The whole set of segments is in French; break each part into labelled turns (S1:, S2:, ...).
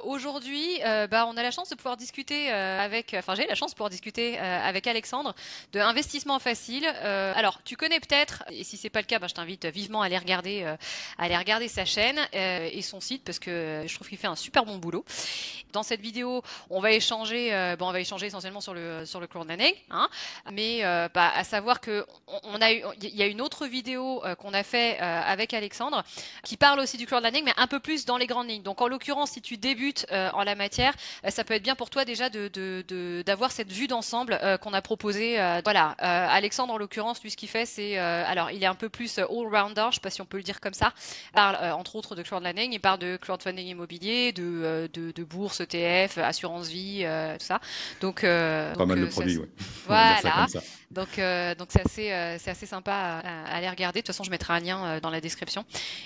S1: Aujourd'hui, on a la chance de pouvoir discuter j'ai la chance de pouvoir discuter avec Alexandre de Investissement Facile. Alors, tu connais peut-être, et si c'est pas le cas, je t'invite vivement à aller regarder sa chaîne et son site parce que je trouve qu'il fait un super bon boulot. Dans cette vidéo, on va échanger essentiellement sur le crowdfunding, hein, mais à savoir que il y a une autre vidéo qu'on a fait avec Alexandre qui parle aussi du crowdfunding, mais un peu plus dans les grandes lignes. Donc en l'occurrence, si tu débutes en la matière, ça peut être bien pour toi déjà d'avoir cette vue d'ensemble qu'on a proposé. Alexandre en l'occurrence, lui ce qu'il fait, c'est alors il est un peu plus all-rounder, je sais pas si on peut le dire comme ça. Il parle entre autres de crowdfunding, il parle de crowdfunding immobilier, de bourse, ETF, assurance vie, tout ça.
S2: Pas mal de produits, oui. On va dire ça
S1: Voilà.
S2: comme ça.
S1: Donc c'est assez sympa à aller regarder. De toute façon, je mettrai un lien dans la description.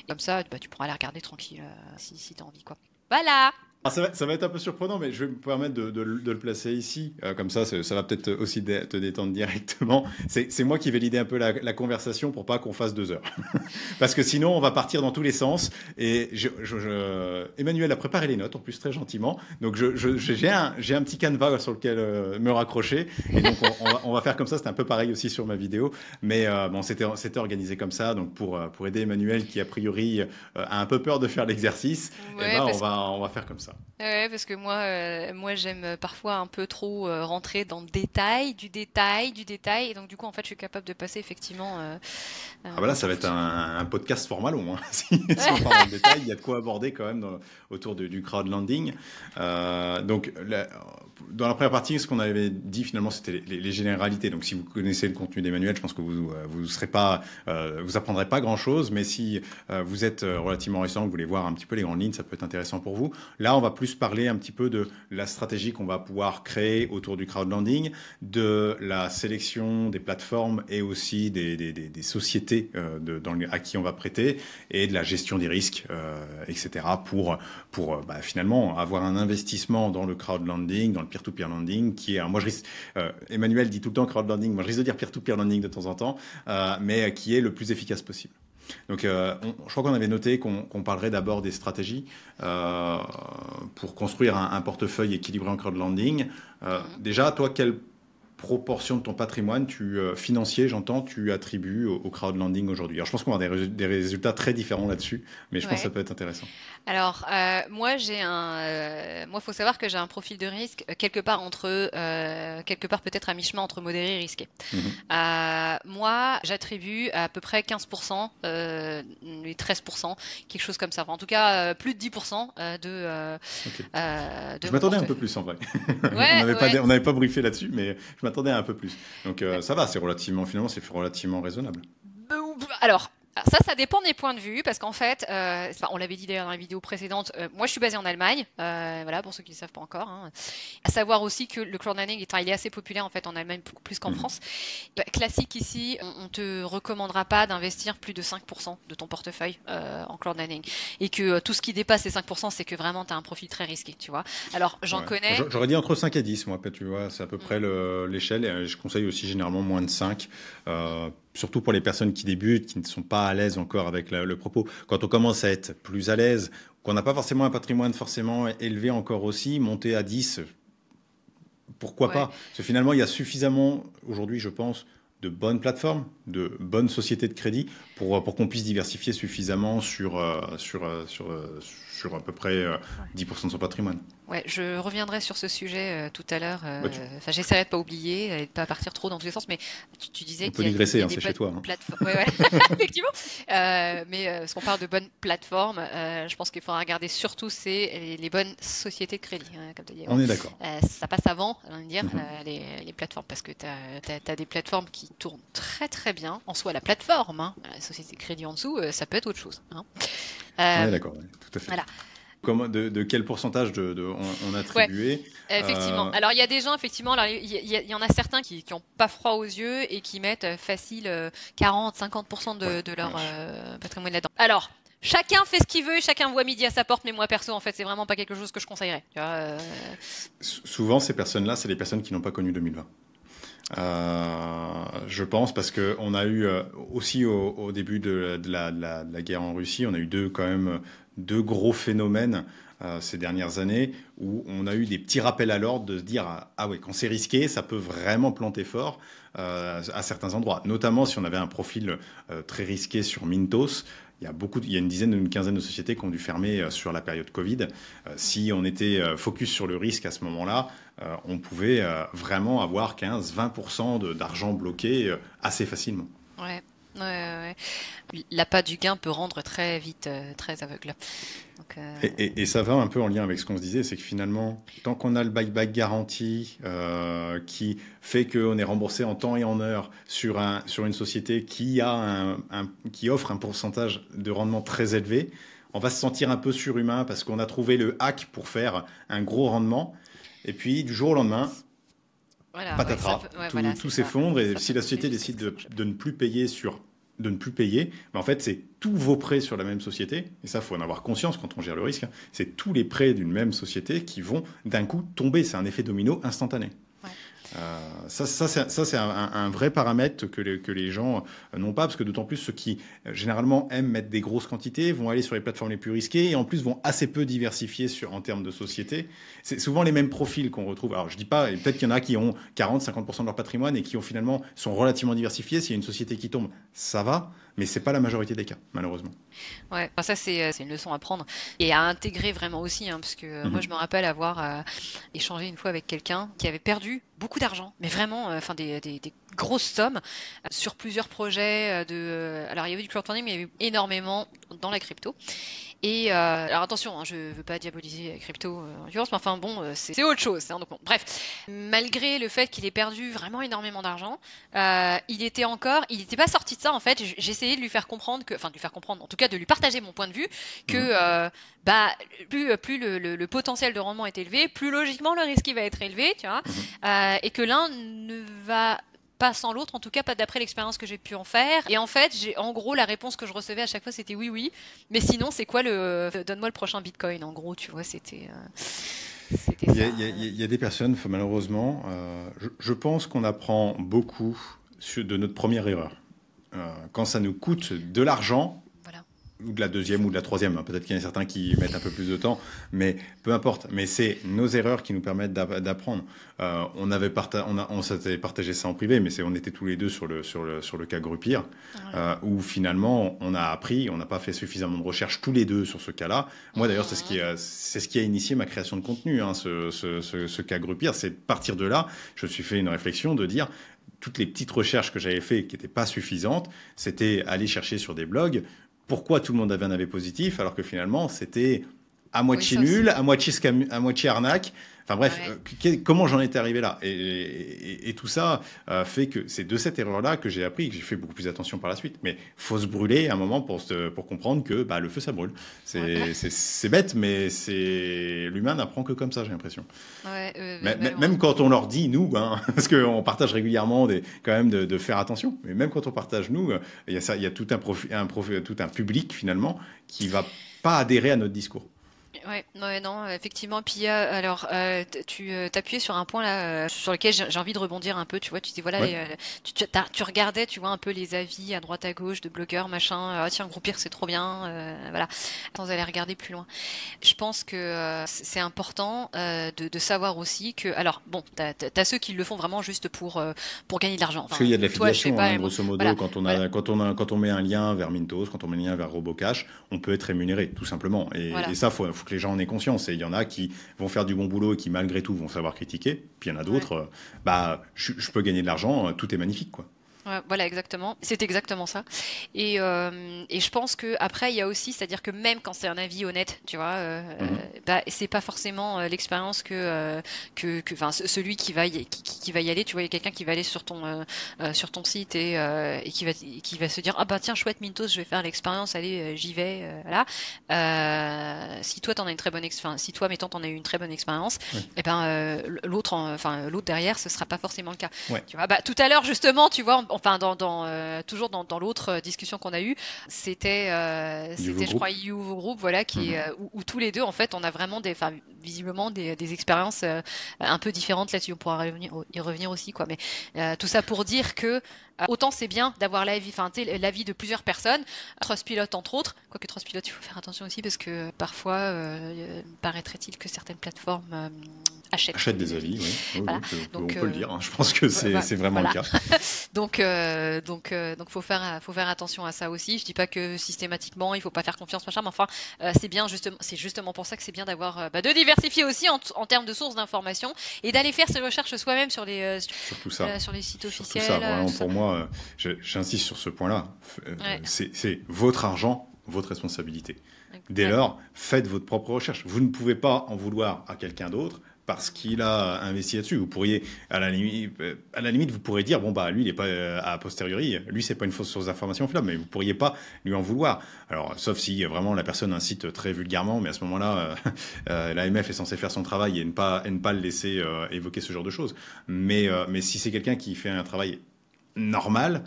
S1: Comme ça, tu pourras aller regarder tranquille si tu as envie, quoi. Voilà.
S2: Ça va être un peu surprenant, mais je vais me permettre de le placer ici. Comme ça va peut-être aussi te détendre directement. C'est moi qui vais l'idée un peu la conversation pour pas qu'on fasse 2 heures. Parce que sinon, on va partir dans tous les sens. Et Emmanuel a préparé les notes, en plus très gentiment. Donc j'ai un petit canevas sur lequel me raccrocher. Et donc on va faire comme ça. C'était un peu pareil aussi sur ma vidéo. Mais bon, c'était organisé comme ça. Donc pour aider Emmanuel qui a priori a un peu peur de faire l'exercice, eh
S1: Ouais,
S2: ben on va faire comme ça.
S1: ouais, parce que moi j'aime parfois un peu trop rentrer dans le détail, du détail. Et donc, du coup, en fait, je suis capable de passer effectivement
S2: Ah bah là, ça
S1: en
S2: va être
S1: fonction.
S2: un podcast format long, hein. Si on part dans le détail, il y a de quoi aborder quand même autour du crowdlending. Dans la première partie, ce qu'on avait dit finalement, c'était les généralités. Donc, si vous connaissez le contenu d'Emmanuel, je pense que vous serez pas, vous apprendrez pas grand-chose. Mais si vous êtes relativement récent, que vous voulez voir un petit peu les grandes lignes, ça peut être intéressant pour vous. Là, on va plus parler un petit peu de la stratégie qu'on va pouvoir créer autour du crowdlending, de la sélection des plateformes et aussi des sociétés à qui on va prêter et de la gestion des risques, etc. pour finalement avoir un investissement dans le crowdlending, dans le peer-to-peer lending, qui est, alors moi je risque, Emmanuel dit tout le temps crowdlending, moi je risque de dire peer-to-peer lending de temps en temps, mais qui est le plus efficace possible. Donc, je crois qu'on avait noté qu'on parlerait d'abord des stratégies pour construire un portefeuille équilibré en crowdlending.
S1: Mhm.
S2: Déjà, toi, quelle proportion de ton patrimoine financier, j'entends, tu attribues au crowdlending aujourd'hui? Alors, je pense qu'on va avoir des résultats très différents là-dessus, mais je pense que ça
S1: Ouais.
S2: peut être intéressant.
S1: Alors, moi, faut savoir que j'ai un profil de risque quelque part peut-être à mi-chemin entre modéré et risqué.
S2: Mhm.
S1: Moi, j'attribue à peu près 15%, et 13%, quelque chose comme ça. Enfin, en tout cas, plus de 10%
S2: Ok.
S1: de
S2: Je
S1: mon
S2: m'attendais un peu
S1: portefeuille.
S2: plus en vrai.
S1: Ouais, ouais.
S2: On n'avait pas briefé là-dessus, mais je m'attendais à un peu plus. Donc ça va, finalement, c'est relativement raisonnable.
S1: Alors, ça dépend des points de vue, parce qu'en fait, on l'avait dit d'ailleurs dans la vidéo précédente, moi je suis basée en Allemagne, voilà, pour ceux qui ne savent pas encore, hein. À savoir aussi que le crowdfunding, il est assez populaire en fait en Allemagne, beaucoup plus qu'en
S2: Mhm.
S1: France. Classique ici, on te recommandera pas d'investir plus de 5% de ton portefeuille en crowdfunding. Et que tout ce qui dépasse les 5%, c'est que vraiment tu as un profil très risqué, tu vois. Alors, j'en
S2: Ouais.
S1: connais.
S2: J'aurais dit entre 5 et 10, moi, tu vois, c'est à peu près l'échelle. Et je conseille aussi généralement moins de 5, surtout pour les personnes qui débutent, qui ne sont pas à l'aise encore avec le propos. Quand on commence à être plus à l'aise, qu'on n'a pas forcément un patrimoine forcément élevé encore aussi, monter à 10, pourquoi
S1: Ouais.
S2: pas? Parce que finalement, il y a suffisamment, aujourd'hui, je pense, de bonnes plateformes, de bonnes sociétés de crédit pour qu'on puisse diversifier suffisamment sur à peu près
S1: Ouais.
S2: 10% de son patrimoine.
S1: Ouais, je reviendrai sur ce sujet tout à l'heure.
S2: Bah,
S1: Enfin, j'essaierai de pas oublier et de pas partir trop dans tous les sens, mais tu disais
S2: on peut
S1: il
S2: digresser,
S1: y a
S2: hein,
S1: des
S2: c'est chez toi, hein.
S1: plateformes. Ouais, ouais, effectivement. Parce qu'on parle de bonnes plateformes, je pense qu'il faudra regarder surtout les bonnes sociétés de crédit, hein, comme tu dis. Bon,
S2: On est d'accord.
S1: ça passe avant, on va dire,
S2: Mhm.
S1: les plateformes, parce que tu as, des plateformes qui tournent très très bien. En soi, la plateforme, hein, la société de crédit en dessous, ça peut être autre chose, hein.
S2: On est
S1: Euh,
S2: d'accord, ouais, tout à fait.
S1: voilà.
S2: De quel pourcentage on
S1: Ouais.
S2: attribuait
S1: Effectivement. Alors, il y a des gens, effectivement, alors, il y en a certains qui ont pas froid aux yeux et qui mettent facile 40-50%
S2: ouais,
S1: de leur
S2: ouais.
S1: patrimoine là-dedans. Alors, chacun fait ce qu'il veut et chacun voit midi à sa porte, mais moi, perso, en fait, c'est vraiment pas quelque chose que je conseillerais. Tu vois,
S2: Souvent, ces personnes-là, c'est les personnes qui n'ont pas connu 2020. Je pense parce que on a eu aussi au début de la guerre en Russie, on a eu quand même deux gros phénomènes ces dernières années, où on a eu des petits rappels à l'ordre de se dire ah ouais, quand c'est risqué, ça peut vraiment planter fort à certains endroits. Notamment si on avait un profil très risqué sur Mintos. Il y a une dizaine ou une quinzaine de sociétés qui ont dû fermer sur la période Covid. Si on était focus sur le risque à ce moment-là, on pouvait vraiment avoir 15-20% d'argent bloqué assez facilement.
S1: Ouais. Ouais. L'appât du gain peut rendre très vite très aveugle. Donc,
S2: Et ça va un peu en lien avec ce qu'on se disait, c'est que finalement, tant qu'on a le buyback garanti qui fait qu'on est remboursé en temps et en heure sur une société qui offre un pourcentage de rendement très élevé, on va se sentir un peu surhumain parce qu'on a trouvé le hack pour faire un gros rendement. Et puis, du jour au lendemain,
S1: voilà,
S2: patatras, tout s'effondre. Et si la société décide de ne plus payer mais en fait, c'est tous vos prêts sur la même société, et ça, il faut en avoir conscience quand on gère le risque, c'est tous les prêts d'une même société qui vont d'un coup tomber. C'est un effet domino instantané.
S1: Ouais.
S2: Ça c'est un vrai paramètre que les gens n'ont pas, parce que d'autant plus ceux qui généralement aiment mettre des grosses quantités vont aller sur les plateformes les plus risquées et en plus vont assez peu diversifier en termes de société. C'est souvent les mêmes profils qu'on retrouve. Alors je dis pas, peut-être qu'il y en a qui ont 40-50% de leur patrimoine et qui sont relativement diversifiés. S'il y a une société qui tombe, ça va, mais c'est pas la majorité des cas, malheureusement.
S1: Ouais, enfin, ça c'est une leçon à prendre et à intégrer vraiment aussi, hein, parce que moi je me rappelle avoir échangé une fois avec quelqu'un qui avait perdu beaucoup d'argent, mais vraiment, enfin des grosses sommes sur plusieurs projets alors il y avait du crowdfunding, mais il y avait énormément dans la crypto. Et alors attention, hein, je veux pas diaboliser la crypto en l'occurrence, mais enfin bon, c'est autre chose. Hein, donc bon, bref, malgré le fait qu'il ait perdu vraiment énormément d'argent, il n'était pas sorti de ça en fait. J'essayais de lui faire comprendre en tout cas de lui partager mon point de vue que plus le potentiel de rendement est élevé, plus logiquement le risque il va être élevé, tu vois, et que l'un ne va pas sans l'autre, en tout cas pas d'après l'expérience que j'ai pu en faire. Et en fait, en gros, la réponse que je recevais à chaque fois, c'était oui, mais sinon, c'est quoi donne-moi le prochain Bitcoin, en gros, tu vois, c'était ça.
S2: Il y a des personnes, malheureusement, je pense qu'on apprend beaucoup de notre première erreur. Quand ça nous coûte de l'argent, ou de la deuxième ou de la troisième. Peut-être qu'il y en a certains qui mettent un peu plus de temps, mais peu importe. Mais c'est nos erreurs qui nous permettent d'apprendre. On s'était partagé ça en privé, mais on était tous les deux sur le cas Grupir, où finalement on a appris, on n'a pas fait suffisamment de recherches tous les deux sur ce cas-là. Moi d'ailleurs, c'est ce qui a initié ma création de contenu, hein, ce cas Grupir. C'est partir de là, je me suis fait une réflexion de dire toutes les petites recherches que j'avais faites qui n'étaient pas suffisantes, c'était aller chercher sur des blogs pourquoi tout le monde avait un avis positif, alors que finalement, c'était à moitié nul, à moitié arnaque. Enfin bref, comment j'en étais arrivé là et tout ça fait que c'est de cette erreur-là que j'ai appris, que j'ai fait beaucoup plus attention par la suite. Mais faut se brûler à un moment pour comprendre que le feu, ça brûle. C'est bête, mais l'humain n'apprend que comme ça, j'ai l'impression. Même quand on leur dit, nous, hein, parce qu'on partage régulièrement quand même de faire attention, mais même quand on partage, nous, il y a tout un public, finalement, qui va pas adhérer à notre discours.
S1: Non, effectivement. Puis alors, tu t'appuyais sur un point là sur lequel j'ai envie de rebondir un peu. Tu vois, tu dis voilà, tu regardais, tu vois un peu les avis à droite à gauche de blogueurs, machin. Tiens, Groupir, c'est trop bien, voilà. Sans aller regarder plus loin. Je pense que c'est important de savoir aussi que, alors bon, t'as ceux qui le font vraiment juste pour gagner de l'argent.
S2: Parce qu'il y a de l'affiliation, grosso modo, voilà. Quand on met un lien vers Mintos, quand on met un lien vers Robocash, on peut être rémunéré, tout simplement. Et ça, faut que les gens en aient conscience. Et il y en a qui vont faire du bon boulot et qui, malgré tout, vont savoir critiquer. Puis il y en a d'autres, je peux gagner de l'argent, tout est magnifique, quoi.
S1: Voilà, exactement. C'est exactement ça. Et je pense que après il y a aussi, c'est-à-dire que même quand c'est un avis honnête, tu vois, c'est pas forcément l'expérience que celui qui va y aller. Tu vois, il y a quelqu'un qui va aller sur ton site et qui va se dire tiens, chouette Mintos, je vais faire l'expérience, allez, j'y vais, voilà. Si toi t'en as une très bonne si toi mettons t'en as eu une très bonne expérience, et l'autre derrière ce sera pas forcément le cas. Tu vois, tout à l'heure justement, tu vois, enfin toujours dans l'autre discussion qu'on a eue, c'était je crois YouVo Group, voilà, où tous les deux en fait on a vraiment visiblement des expériences un peu différentes là-dessus. On pourra y revenir aussi, quoi. Mais tout ça pour dire que autant c'est bien d'avoir l'avis de plusieurs personnes, Trustpilot entre autres. Quoique Trustpilot, il faut faire attention aussi parce que parfois, paraîtrait-il que certaines plateformes achètent
S2: des avis. Oui.
S1: Voilà.
S2: On peut le dire. Hein. Je pense que c'est vraiment le cas.
S1: donc faut faire attention à ça aussi. Je dis pas que systématiquement il faut pas faire confiance, machin, mais enfin c'est justement pour ça que c'est bien d'avoir de diversifier aussi en termes de sources d'informations et d'aller faire ses recherches soi-même sur les sur les sites officiels.
S2: Ça, vraiment, pour moi, j'insiste sur ce point-là. C'est votre argent, votre responsabilité. Dès lors, faites votre propre recherche. Vous ne pouvez pas en vouloir à quelqu'un d'autre parce qu'il a investi là-dessus. Vous pourriez, à la limite, vous pourrez dire, bon, bah, lui, il n'est pas a posteriori, lui, c'est pas une fausse source d'information fiable, mais vous pourriez pas lui en vouloir. Alors, sauf si vraiment la personne incite très vulgairement, mais à ce moment-là, l'AMF est censé faire son travail et ne pas le laisser évoquer ce genre de choses. Mais si c'est quelqu'un qui fait un travail normal,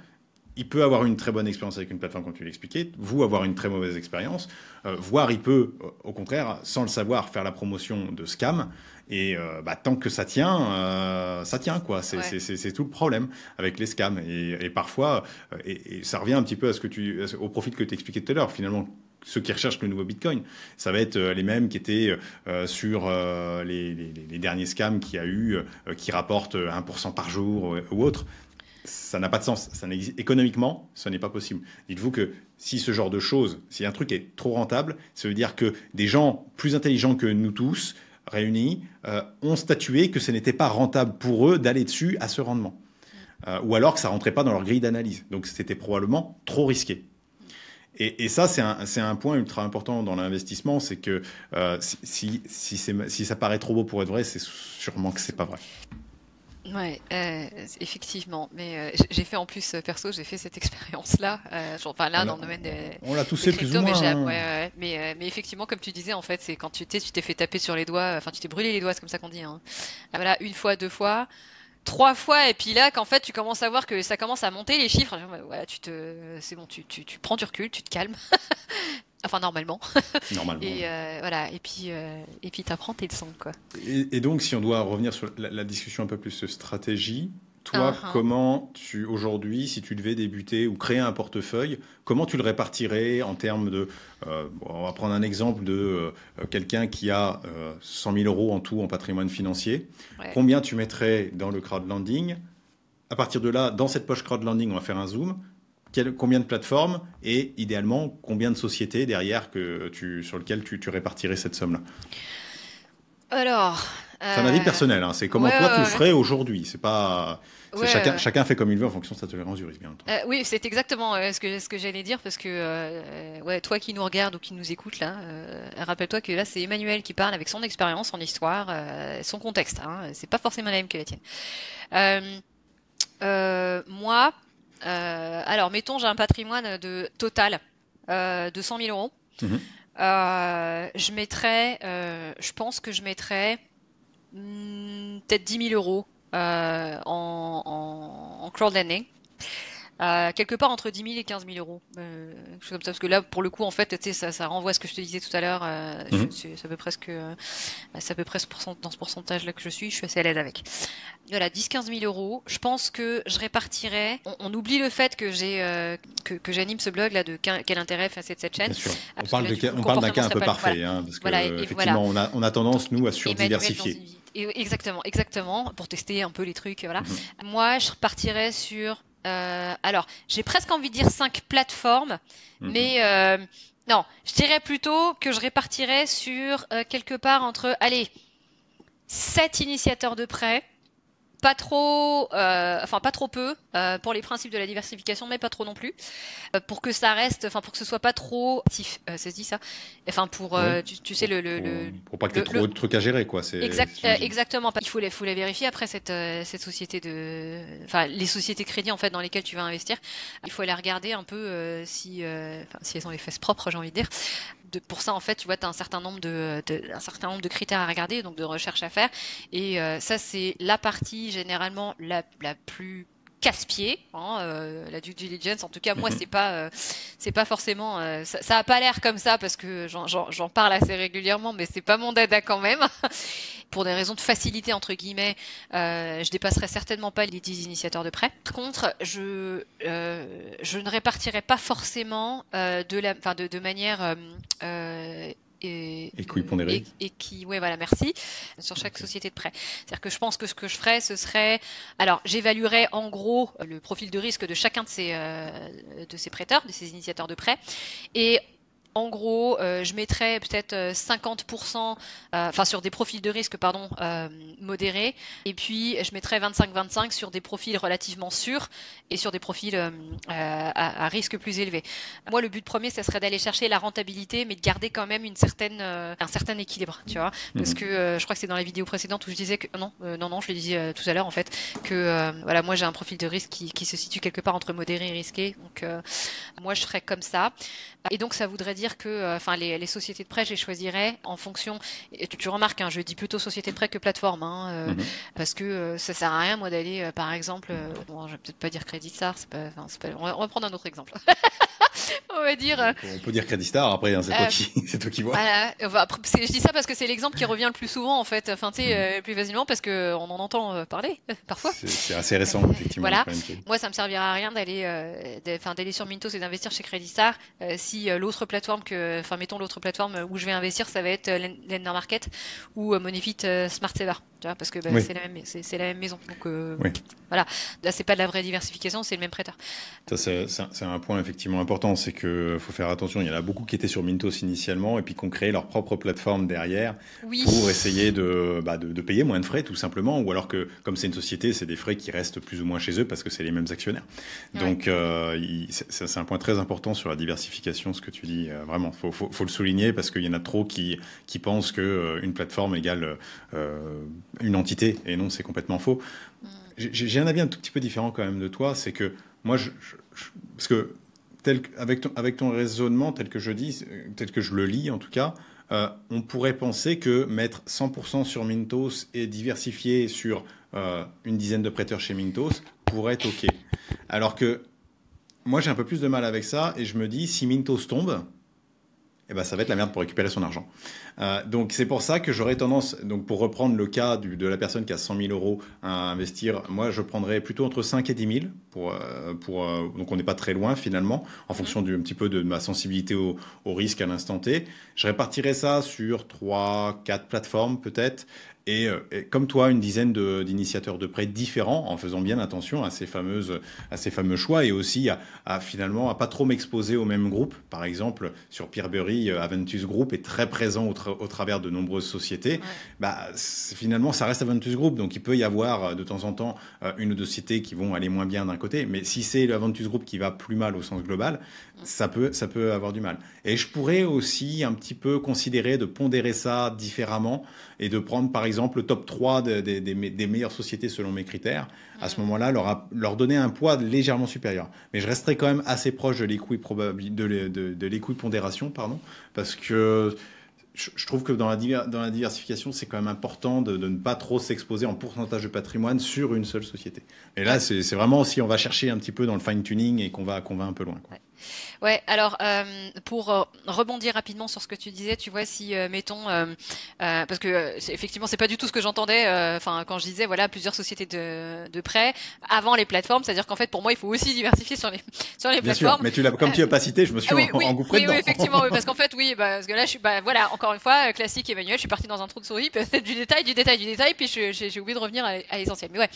S2: il peut avoir une très bonne expérience avec une plateforme, comme tu l'expliquais, vous avoir une très mauvaise expérience, voire il peut, au contraire, sans le savoir, faire la promotion de scam. Et tant que ça tient, quoi. C'est tout le problème avec les scams. Et parfois, et ça revient un petit peu à au profil que tu expliquais tout à l'heure, finalement. Ceux qui recherchent le nouveau Bitcoin, ça va être les mêmes qui étaient sur les derniers scams qu'il y a eu, qui rapportent 1% par jour ou autre. Ça n'a pas de sens. Économiquement, ça n'est pas possible. Dites-vous que si ce genre de choses, si un truc est trop rentable, ça veut dire que des gens plus intelligents que nous tous, réunis, ont statué que ce n'était pas rentable pour eux d'aller dessus à ce rendement. Ou alors que ça ne rentrait pas dans leur grille d'analyse. Donc c'était probablement trop risqué. Et ça, c'est un point ultra important dans l'investissement, c'est que si ça paraît trop beau pour être vrai, c'est sûrement que c'est pas vrai.
S1: Ouais, effectivement. Mais j'ai fait en plus, perso, j'ai fait cette expérience-là. Dans le domaine des.
S2: On l'a tous fait plus ou moins.
S1: Mais effectivement, comme tu disais, en fait, c'est quand tu t'es fait taper sur les doigts, enfin, tu t'es brûlé les doigts, c'est comme ça qu'on dit. Hein. Voilà, 1 fois, 2 fois. 3 fois, et puis là, qu'en fait, tu commences à voir que ça commence à monter les chiffres. Ouais, c'est bon, tu prends du recul, tu te calmes. Enfin, normalement. Et voilà, et puis t'apprends tes leçons, quoi.
S2: Et donc, si on doit revenir sur la discussion un peu plus stratégie, toi, comment aujourd'hui, si tu devais débuter ou créer un portefeuille, comment tu le répartirais en termes de... on va prendre un exemple de quelqu'un qui a 100 000 euros en tout en patrimoine financier. Ouais. Combien tu mettrais dans le crowdlending? À partir de là, dans cette poche crowdlending, on va faire un zoom. Combien de plateformes et idéalement combien de sociétés derrière sur lesquelles tu répartirais cette somme-là?
S1: Alors,
S2: c'est un avis personnel, hein. C'est comment tu le ferais aujourd'hui. C'est pas, chacun fait comme il veut en fonction de sa tolérance du risque, bien entendu.
S1: Oui, c'est exactement ce que j'allais dire parce que toi qui nous regardes ou qui nous écoute là, rappelle-toi que là c'est Emmanuel qui parle avec son expérience, son histoire, son contexte. Hein. C'est pas forcément la même que la tienne. Moi. Alors, mettons, j'ai un patrimoine total de 100 000 euros. Je pense que je mettrais peut-être 10 000 euros en crowdlending. Quelque part entre 10 000 et 15 000 euros. Quelque chose comme ça. Parce que là, pour le coup, en fait, ça renvoie à ce que je te disais tout à l'heure. C'est à peu près dans ce pourcentage-là que je suis assez à l'aise avec. Voilà, 10-15 000 euros. Je pense que je répartirais. On oublie le fait que que j'anime ce blog là de quel intérêt face à cette chaîne.
S2: Bien sûr. On parle d'un cas un peu parfait, hein, parce que effectivement, on a tendance nous à surdiversifier.
S1: Exactement, pour tester un peu les trucs. Voilà. Moi, je repartirais sur. Alors, j'ai presque envie de dire 5 plateformes, mais non, je dirais plutôt que je répartirais sur quelque part entre, 7 initiateurs de prêt, pas trop peu pour les principes de la diversification, mais pas trop non plus, pour que ça reste, pour que ce soit pas trop actif, ça se dit ça, pour tu sais
S2: pour pas que t'aies trop de trucs à gérer, quoi.
S1: Exactement. Il faut la vérifier après cette société les sociétés de crédit en fait dans lesquelles tu vas investir. Il faut aller regarder un peu si elles ont les fesses propres, j'ai envie de dire. Pour ça, en fait, tu vois, tu as un certain nombre de critères à regarder, donc de recherches à faire. Et ça, c'est la partie généralement la plus casse-pied, hein, la due diligence. En tout cas, moi, c'est pas forcément, ça a pas l'air comme ça parce que j'en parle assez régulièrement, mais c'est pas mon dada quand même. Pour des raisons de facilité entre guillemets, je dépasserai certainement pas les 10 initiateurs de prêt. Par contre, je ne répartirai pas forcément de manière ouais, voilà, merci, sur chaque société de prêt. C'est-à-dire que je pense que ce que je ferais, ce serait, alors j'évaluerais en gros le profil de risque de chacun de ces prêteurs, de ces initiateurs de prêt, et en gros, je mettrais peut-être 50%, enfin sur des profils de risque, pardon, modérés, et puis je mettrais 25-25 sur des profils relativement sûrs et sur des profils à risque plus élevé. Moi, le but premier, ça serait d'aller chercher la rentabilité, mais de garder quand même un certain équilibre, tu vois, parce que je crois que c'est dans la vidéo précédente où je disais que non, je le disais tout à l'heure en fait, que voilà, moi j'ai un profil de risque qui se situe quelque part entre modéré et risqué, donc moi je ferais comme ça, et donc ça voudrait dire que les sociétés de prêt, je les choisirais en fonction. Et tu remarques, hein, je dis plutôt société de prêt que plateforme, hein, parce que ça sert à rien, moi, d'aller, par exemple, bon, je vais peut-être pas dire Credit Star, on va prendre un autre exemple. On va dire.
S2: On peut dire Credit Star, après, hein, c'est toi qui vois.
S1: Voilà, je dis ça parce que c'est l'exemple qui revient le plus souvent, en fait, plus facilement, parce qu'on en entend parler, parfois.
S2: C'est assez récent, effectivement.
S1: Voilà. Moi, ça me servira à rien d'aller sur Mintos et d'investir chez Credit Star si l'autre plateforme mettons l'autre plateforme où je vais investir, ça va être Lender Market ou Moneyfit Smart Saver, tu vois, parce que oui. c'est la même maison. Donc oui. Voilà, là c'est pas de la vraie diversification, c'est le même prêteur.
S2: Ça c'est un point effectivement important, c'est que faut faire attention. Il y en a beaucoup qui étaient sur Mintos initialement et puis qui ont créé leur propre plateforme derrière pour essayer de payer moins de frais tout simplement, ou alors que comme c'est une société, c'est des frais qui restent plus ou moins chez eux parce que c'est les mêmes actionnaires. Donc c'est un point très important sur la diversification, ce que tu dis. Vraiment, faut le souligner parce qu'il y en a trop qui pensent que une plateforme égale une entité, et non, c'est complètement faux. J'ai un avis un tout petit peu différent quand même de toi, c'est que moi, parce que avec ton raisonnement tel que je le lis en tout cas, on pourrait penser que mettre 100% sur Mintos et diversifier sur une dizaine de prêteurs chez Mintos pourrait être OK. Alors que moi, j'ai un peu plus de mal avec ça et je me dis, si Mintos tombe, ça va être la merde pour récupérer son argent. Donc c'est pour ça que j'aurais tendance, donc pour reprendre le cas de la personne qui a 100 000 euros à investir, moi je prendrais plutôt entre 5 et 10 000 donc on n'est pas très loin finalement, en fonction un petit peu de ma sensibilité au risque à l'instant T. Je répartirais ça sur 3-4 plateformes peut-être. Et comme toi, une dizaine d'initiateurs de prêt différents, en faisant bien attention à ces fameux choix, et aussi à finalement à pas trop m'exposer au même groupe. Par exemple, sur Peerberry, Aventus Group est très présent au travers de nombreuses sociétés. Finalement, ça reste Aventus Group, donc il peut y avoir de temps en temps une ou deux sociétés qui vont aller moins bien d'un côté, mais si c'est l'Aventus Group qui va plus mal au sens global, ça peut avoir du mal. Et je pourrais aussi un petit peu considérer de pondérer ça différemment et de prendre par exemple le top 3 des meilleures sociétés selon mes critères. À ce moment-là, leur donner un poids légèrement supérieur. Mais je resterai quand même assez proche de l'équipondération, parce que je trouve que dans la diversification, c'est quand même important de ne pas trop s'exposer en pourcentage de patrimoine sur une seule société. Et là, c'est vraiment si on va chercher un petit peu dans le fine-tuning et qu'on va un peu loin, quoi.
S1: Ouais, alors pour rebondir rapidement sur ce que tu disais, tu vois, si mettons, parce que effectivement, c'est pas du tout ce que j'entendais, quand je disais voilà plusieurs sociétés de prêt avant les plateformes, c'est-à-dire qu'en fait pour moi il faut aussi diversifier sur les
S2: Bien
S1: plateformes.
S2: Sûr, mais comme tu l'as pas cité, je me suis engouffré dedans.
S1: Oui, effectivement, parce qu'en fait parce que là je suis, voilà, encore une fois classique Emmanuel, je suis partie dans un trou de souris, peut-être du détail, puis j'ai oublié de revenir à l'essentiel. Mais ouais,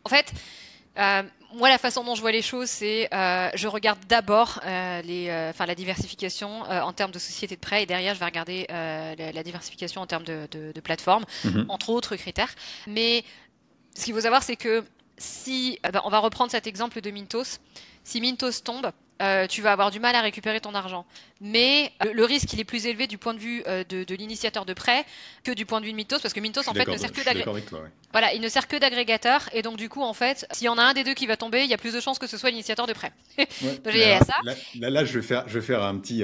S1: en fait. Moi, la façon dont je vois les choses, c'est je regarde d'abord la diversification en termes de société de prêt, et derrière, je vais regarder la diversification en termes de plateforme, entre autres critères. Mais ce qu'il faut savoir, c'est que si, on va reprendre cet exemple de Mintos. Si Mintos tombe, tu vas avoir du mal à récupérer ton argent. Mais le risque, il est plus élevé du point de vue de l'initiateur de prêt que du point de vue de Mintos, parce que Mintos, en fait, ne sert que d'agrégateur. Voilà, il ne sert que d'agrégateur, et donc du coup, en fait, s'il y en a un des deux qui va tomber, il y a plus de chances que ce soit l'initiateur de prêt. Donc,
S2: là, je vais faire un petit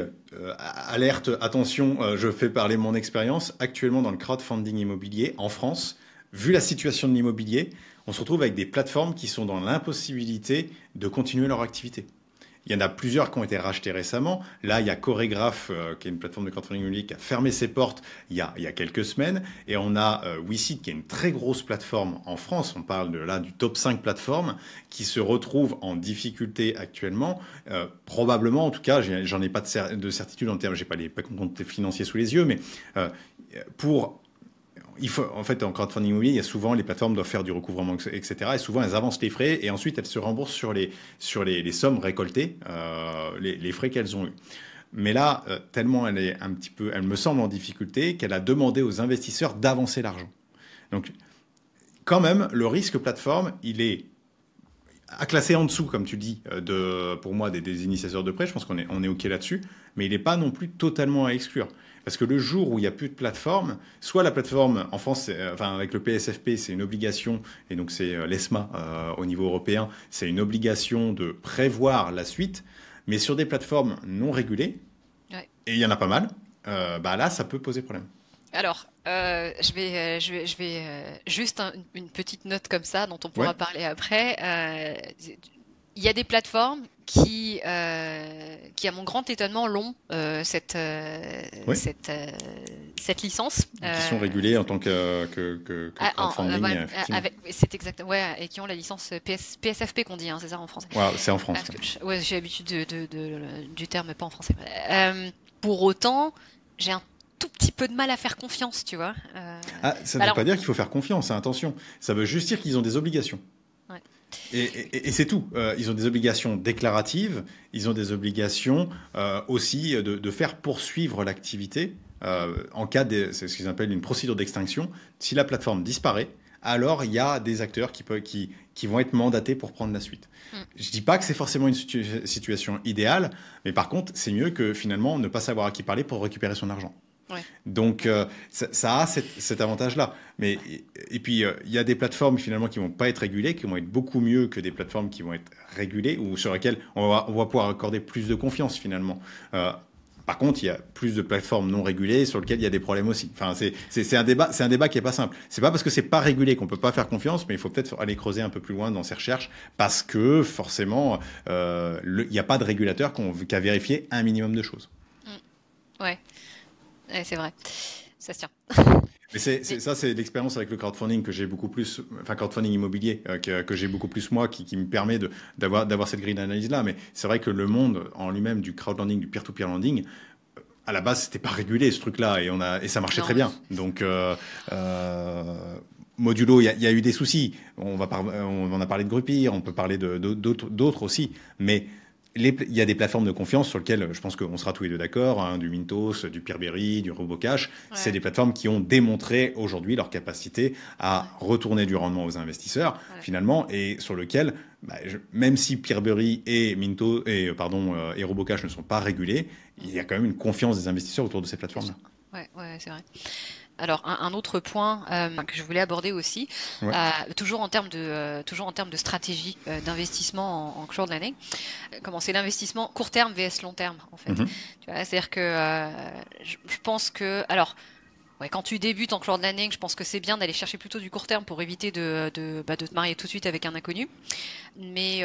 S2: alerte, attention, je fais parler mon expérience. Actuellement, dans le crowdfunding immobilier, en France, vu la situation de l'immobilier, on se retrouve avec des plateformes qui sont dans l'impossibilité de continuer leur activité. Il y en a plusieurs qui ont été rachetés récemment. Là, il y a Chorégraphe, qui est une plateforme de crowdfunding immobilier, qui a fermé ses portes il y a quelques semaines. Et on a WeSeed, qui est une très grosse plateforme en France. On parle du top 5 plateformes qui se retrouvent en difficulté actuellement. Probablement, en tout cas, j'en ai pas de certitude en termes, j'ai pas les comptes financiers sous les yeux, mais en fait, en crowdfunding immobilier, il y a souvent, les plateformes doivent faire du recouvrement, etc. Et souvent, elles avancent les frais et ensuite, elles se remboursent sur les sommes récoltées, les frais qu'elles ont eus. Mais là, tellement elle me semble en difficulté qu'elle a demandé aux investisseurs d'avancer l'argent. Donc, quand même, le risque plateforme, il est à classer en dessous, comme tu dis, pour moi, des initiateurs de prêt. Je pense qu'on est OK là-dessus. Mais il n'est pas non plus totalement à exclure. Parce que le jour où il n'y a plus de plateforme, soit la plateforme, en France, avec le PSFP, c'est une obligation, et donc c'est l'ESMA au niveau européen, c'est une obligation de prévoir la suite, mais sur des plateformes non régulées, et il y en a pas mal, là, ça peut poser problème.
S1: Alors, je vais juste une petite note comme ça dont on pourra parler après. Il y a des plateformes qui, à mon grand étonnement, l'ont cette licence.
S2: Qui sont régulées en tant que crowdfunding.
S1: C'est exactement, et qui ont la licence PSFP qu'on dit, hein, c'est ça en français.
S2: C'est en France.
S1: J'ai l'habitude du terme, pas en français. Pour autant, j'ai un tout petit peu de mal à faire confiance, tu vois.
S2: Ça ne veut pas dire qu'il faut faire confiance, hein, attention. Ça veut juste dire qu'ils ont des obligations.
S1: Ouais.
S2: Et c'est tout. Ils ont des obligations déclaratives, ils ont des obligations aussi de faire poursuivre l'activité en cas c'est ce qu'ils appellent une procédure d'extinction. Si la plateforme disparaît, alors il y a des acteurs qui vont être mandatés pour prendre la suite. Je ne dis pas que c'est forcément une situation idéale, mais par contre, c'est mieux que finalement ne pas savoir à qui parler pour récupérer son argent.
S1: Ouais.
S2: Donc, ça a cet avantage-là. Et puis, il y a des plateformes finalement qui vont pas être régulées, qui vont être beaucoup mieux que des plateformes qui vont être régulées ou sur lesquelles on va pouvoir accorder plus de confiance finalement. Par contre, il y a plus de plateformes non régulées sur lesquelles il y a des problèmes aussi. Enfin, c'est un débat qui est pas simple. C'est pas parce que c'est pas régulé qu'on peut pas faire confiance, mais il faut peut-être aller creuser un peu plus loin dans ces recherches parce que forcément, il n'y a pas de régulateur qui a vérifié un minimum de choses.
S1: Ouais. C'est vrai, ça se tient.
S2: Mais ça, c'est l'expérience avec le crowdfunding que j'ai beaucoup plus, enfin crowdfunding immobilier que j'ai beaucoup plus moi, qui me permet d'avoir cette grille d'analyse là. Mais c'est vrai que le monde en lui-même du crowdlending, du peer-to-peer lending, à la base, c'était pas régulé ce truc-là et ça marchait très bien. Donc modulo, il y a eu des soucis. On en a parlé de Groupir, on peut parler d'autres aussi, mais il y a des plateformes de confiance sur lesquelles je pense qu'on sera tous les deux d'accord, hein, du Mintos, du Peerberry, du Robocash. C'est des plateformes qui ont démontré aujourd'hui leur capacité à retourner du rendement aux investisseurs, finalement, et sur lequel, même si Peerberry et Mintos et Robocash ne sont pas régulés, il y a quand même une confiance des investisseurs autour de ces plateformes-là.
S1: Ouais, c'est vrai. Alors un autre point que je voulais aborder aussi, toujours en termes de stratégie d'investissement en crowdlending, c'est l'investissement court terme vs long terme en fait. Tu vois, c'est-à-dire que je pense que quand tu débutes en crowdlending, je pense que c'est bien d'aller chercher plutôt du court terme pour éviter de te marier tout de suite avec un inconnu. Mais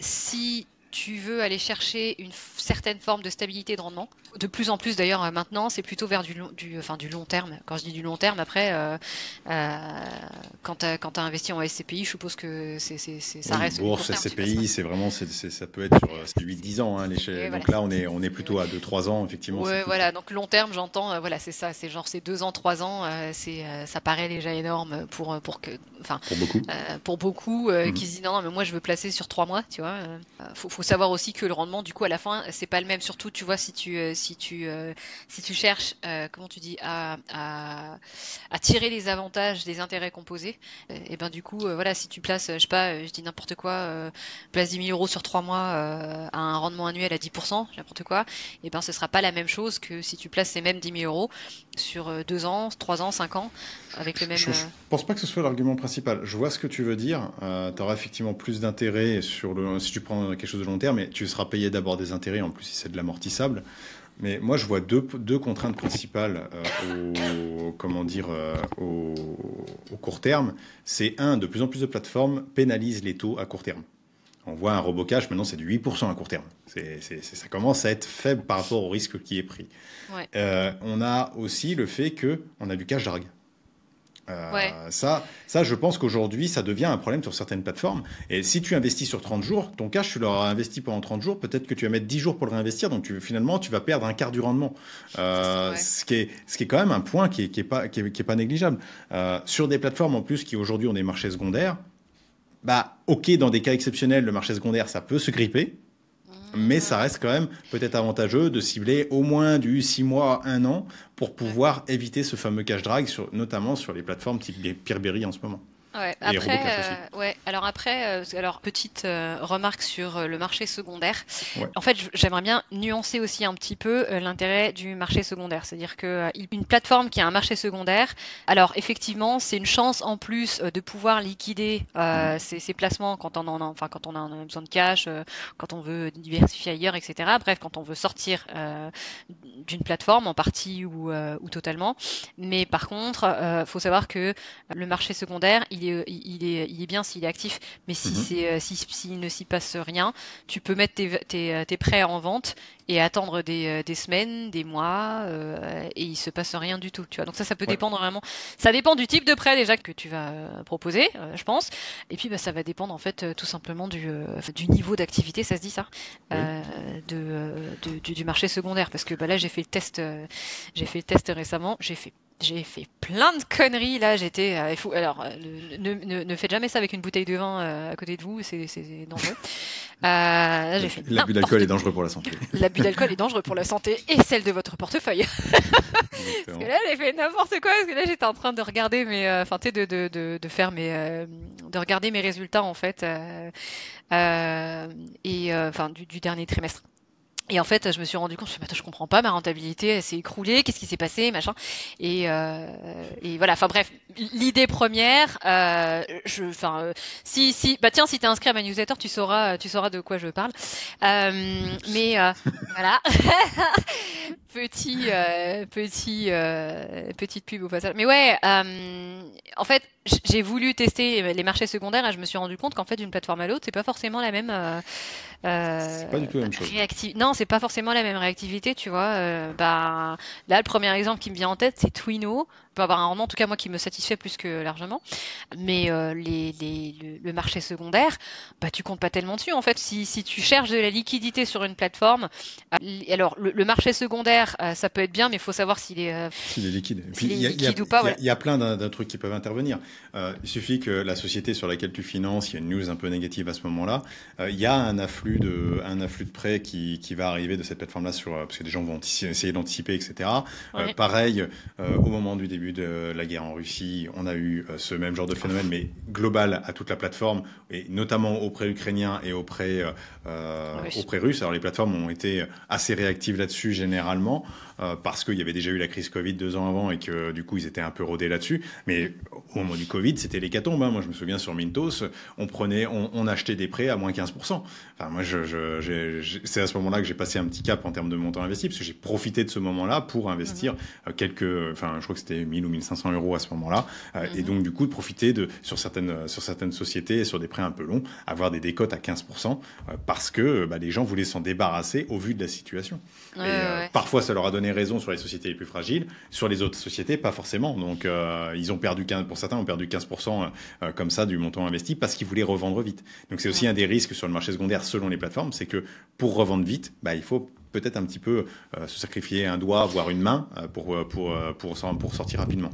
S1: si tu veux aller chercher une certaine forme de stabilité de rendement. De plus en plus d'ailleurs maintenant, c'est plutôt vers du long terme. Quand je dis du long terme, après, quand tu as investi en SCPI, je suppose que ça reste...
S2: Bourse, SCPI, c'est vraiment, ça peut être sur 8-10 ans. Hein, donc là, on est plutôt à 2-3 ans, effectivement.
S1: Ouais, voilà, donc long terme, j'entends, c'est ça, c'est genre c'est 2 ans, 3 ans, ça paraît déjà énorme pour beaucoup qui se disent non, mais moi je veux placer sur 3 mois, tu vois. Faut savoir aussi que le rendement, du coup, à la fin, c'est pas le même. Surtout, tu vois, si tu cherches, comment tu dis, à tirer les avantages des intérêts composés, et ben du coup, si tu places, je sais pas, je dis n'importe quoi, place 10 000 € sur 3 mois à un rendement annuel à 10%, n'importe quoi, et ben ce sera pas la même chose que si tu places ces mêmes 10 000 € sur 2 ans, 3 ans, 5 ans, avec le même...
S2: Je pense pas que ce soit l'argument principal. Je vois ce que tu veux dire. Tu auras effectivement plus d'intérêt si tu prends quelque chose de long terme, mais tu seras payé d'abord des intérêts, en plus si c'est de l'amortissable. Mais moi, je vois deux contraintes principales au court terme. C'est de plus en plus de plateformes pénalisent les taux à court terme. On voit un RoboCash, maintenant c'est de 8% à court terme. Ça commence à être faible par rapport au risque qui est pris.
S1: Ouais.
S2: On a aussi le fait qu'on a du cash drag.
S1: Ouais.
S2: Ça, je pense qu'aujourd'hui, ça devient un problème sur certaines plateformes. Et si tu investis sur 30 jours, ton cash, tu l'auras investi pendant 30 jours, peut-être que tu vas mettre 10 jours pour le réinvestir, donc finalement, tu vas perdre un quart du rendement.
S1: Ouais.
S2: Ce qui est quand même un point qui est pas négligeable. Sur des plateformes en plus qui aujourd'hui ont des marchés secondaires, bah, ok, dans des cas exceptionnels, le marché secondaire, ça peut se gripper. Mais ça reste quand même peut-être avantageux de cibler au moins du 6 mois, 1 an pour pouvoir éviter ce fameux cash drag, notamment sur les plateformes type Peerberry en ce moment.
S1: Ouais,
S2: Et RoboCash aussi.
S1: alors petite remarque sur le marché secondaire.
S2: Ouais.
S1: En fait, j'aimerais bien nuancer aussi un petit peu l'intérêt du marché secondaire. C'est-à-dire que une plateforme qui a un marché secondaire, alors effectivement, c'est une chance en plus de pouvoir liquider ses placements quand on quand on a besoin de cash, quand on veut diversifier ailleurs, etc. Bref, quand on veut sortir d'une plateforme en partie ou totalement. Mais par contre, faut savoir que le marché secondaire, il est bien s'il est actif, mais s'il ne s'y passe rien, tu peux mettre tes prêts en vente et attendre des semaines, des mois, et il se passe rien du tout. Tu vois. Donc ça peut dépendre vraiment. Ça dépend du type de prêt déjà que tu vas proposer, je pense. Et puis ça va dépendre en fait tout simplement du niveau d'activité, ça se dit ça, du marché secondaire. Parce que là j'ai fait le test récemment, j'ai fait plein de conneries là, j'étais fou. Alors ne faites jamais ça avec une bouteille de vin à côté de vous, c'est dangereux. J'ai fait
S2: l'abus d'alcool est dangereux pour la santé.
S1: L'abus d'alcool est dangereux pour la santé et celle de votre portefeuille. Parce que là j'ai fait n'importe quoi, parce que là j'étais en train de regarder de regarder mes résultats en fait du dernier trimestre. Et en fait, je me suis rendu compte, je comprends pas, ma rentabilité, elle s'est écroulée, qu'est-ce qui s'est passé, machin. Et voilà, enfin bref, l'idée première, si t'es inscrit à ma newsletter, tu sauras de quoi je parle. Voilà, petite pub au passage. Mais ouais, en fait, j'ai voulu tester les marchés secondaires et je me suis rendu compte qu'en fait, d'une plateforme à l'autre, c'est pas forcément la même.
S2: C'est pas du tout la même chose.
S1: Non, c'est pas forcément la même réactivité, tu vois. Là, le premier exemple qui me vient en tête, c'est Twino. On peut avoir un rendement, en tout cas moi, qui me satisfait plus que largement. Mais le marché secondaire, tu comptes pas tellement dessus. En fait, si tu cherches de la liquidité sur une plateforme, alors le marché secondaire, ça peut être bien, mais il faut savoir s'il est
S2: liquide.
S1: S'il est liquide ou pas.
S2: Il y a plein d'un trucs qui peuvent intervenir. Il suffit que la société sur laquelle tu finances, il y a une news un peu négative à ce moment-là, il y a un afflux de prêts qui va arriver de cette plateforme-là parce que des gens vont essayer d'anticiper, etc.
S1: Ouais.
S2: Pareil, au moment du début de la guerre en Russie, on a eu ce même genre de phénomène, mais global à toute la plateforme, et notamment aux prêts ukrainiens et aux prêts russes. Alors les plateformes ont été assez réactives là-dessus généralement, parce qu'il y avait déjà eu la crise Covid 2 ans avant et que du coup ils étaient un peu rodés là-dessus. Mais au moment du Covid, c'était l'hécatombe. Moi je me souviens sur Mintos, on achetait des prêts à moins 15%. Enfin moi c'est à ce moment-là que j'ai passé un petit cap en termes de montant investi, parce que j'ai profité de ce moment-là pour investir je crois que c'était 1000 ou 1500 euros à ce moment-là, et donc du coup de profiter sur certaines sociétés et sur des prêts un peu longs, avoir des décotes à 15%, parce que les gens voulaient s'en débarrasser au vu de la situation. Parfois ça leur a donné raison sur les sociétés les plus fragiles, sur les autres sociétés pas forcément. Donc ils ont perdu pour certains ont perdu 15% comme ça du montant investi parce qu'ils voulaient revendre vite. Donc c'est aussi un des risques sur le marché secondaire selon les plateformes, c'est que pour revendre vite, il faut peut-être un petit peu se sacrifier un doigt voire une main pour sortir rapidement.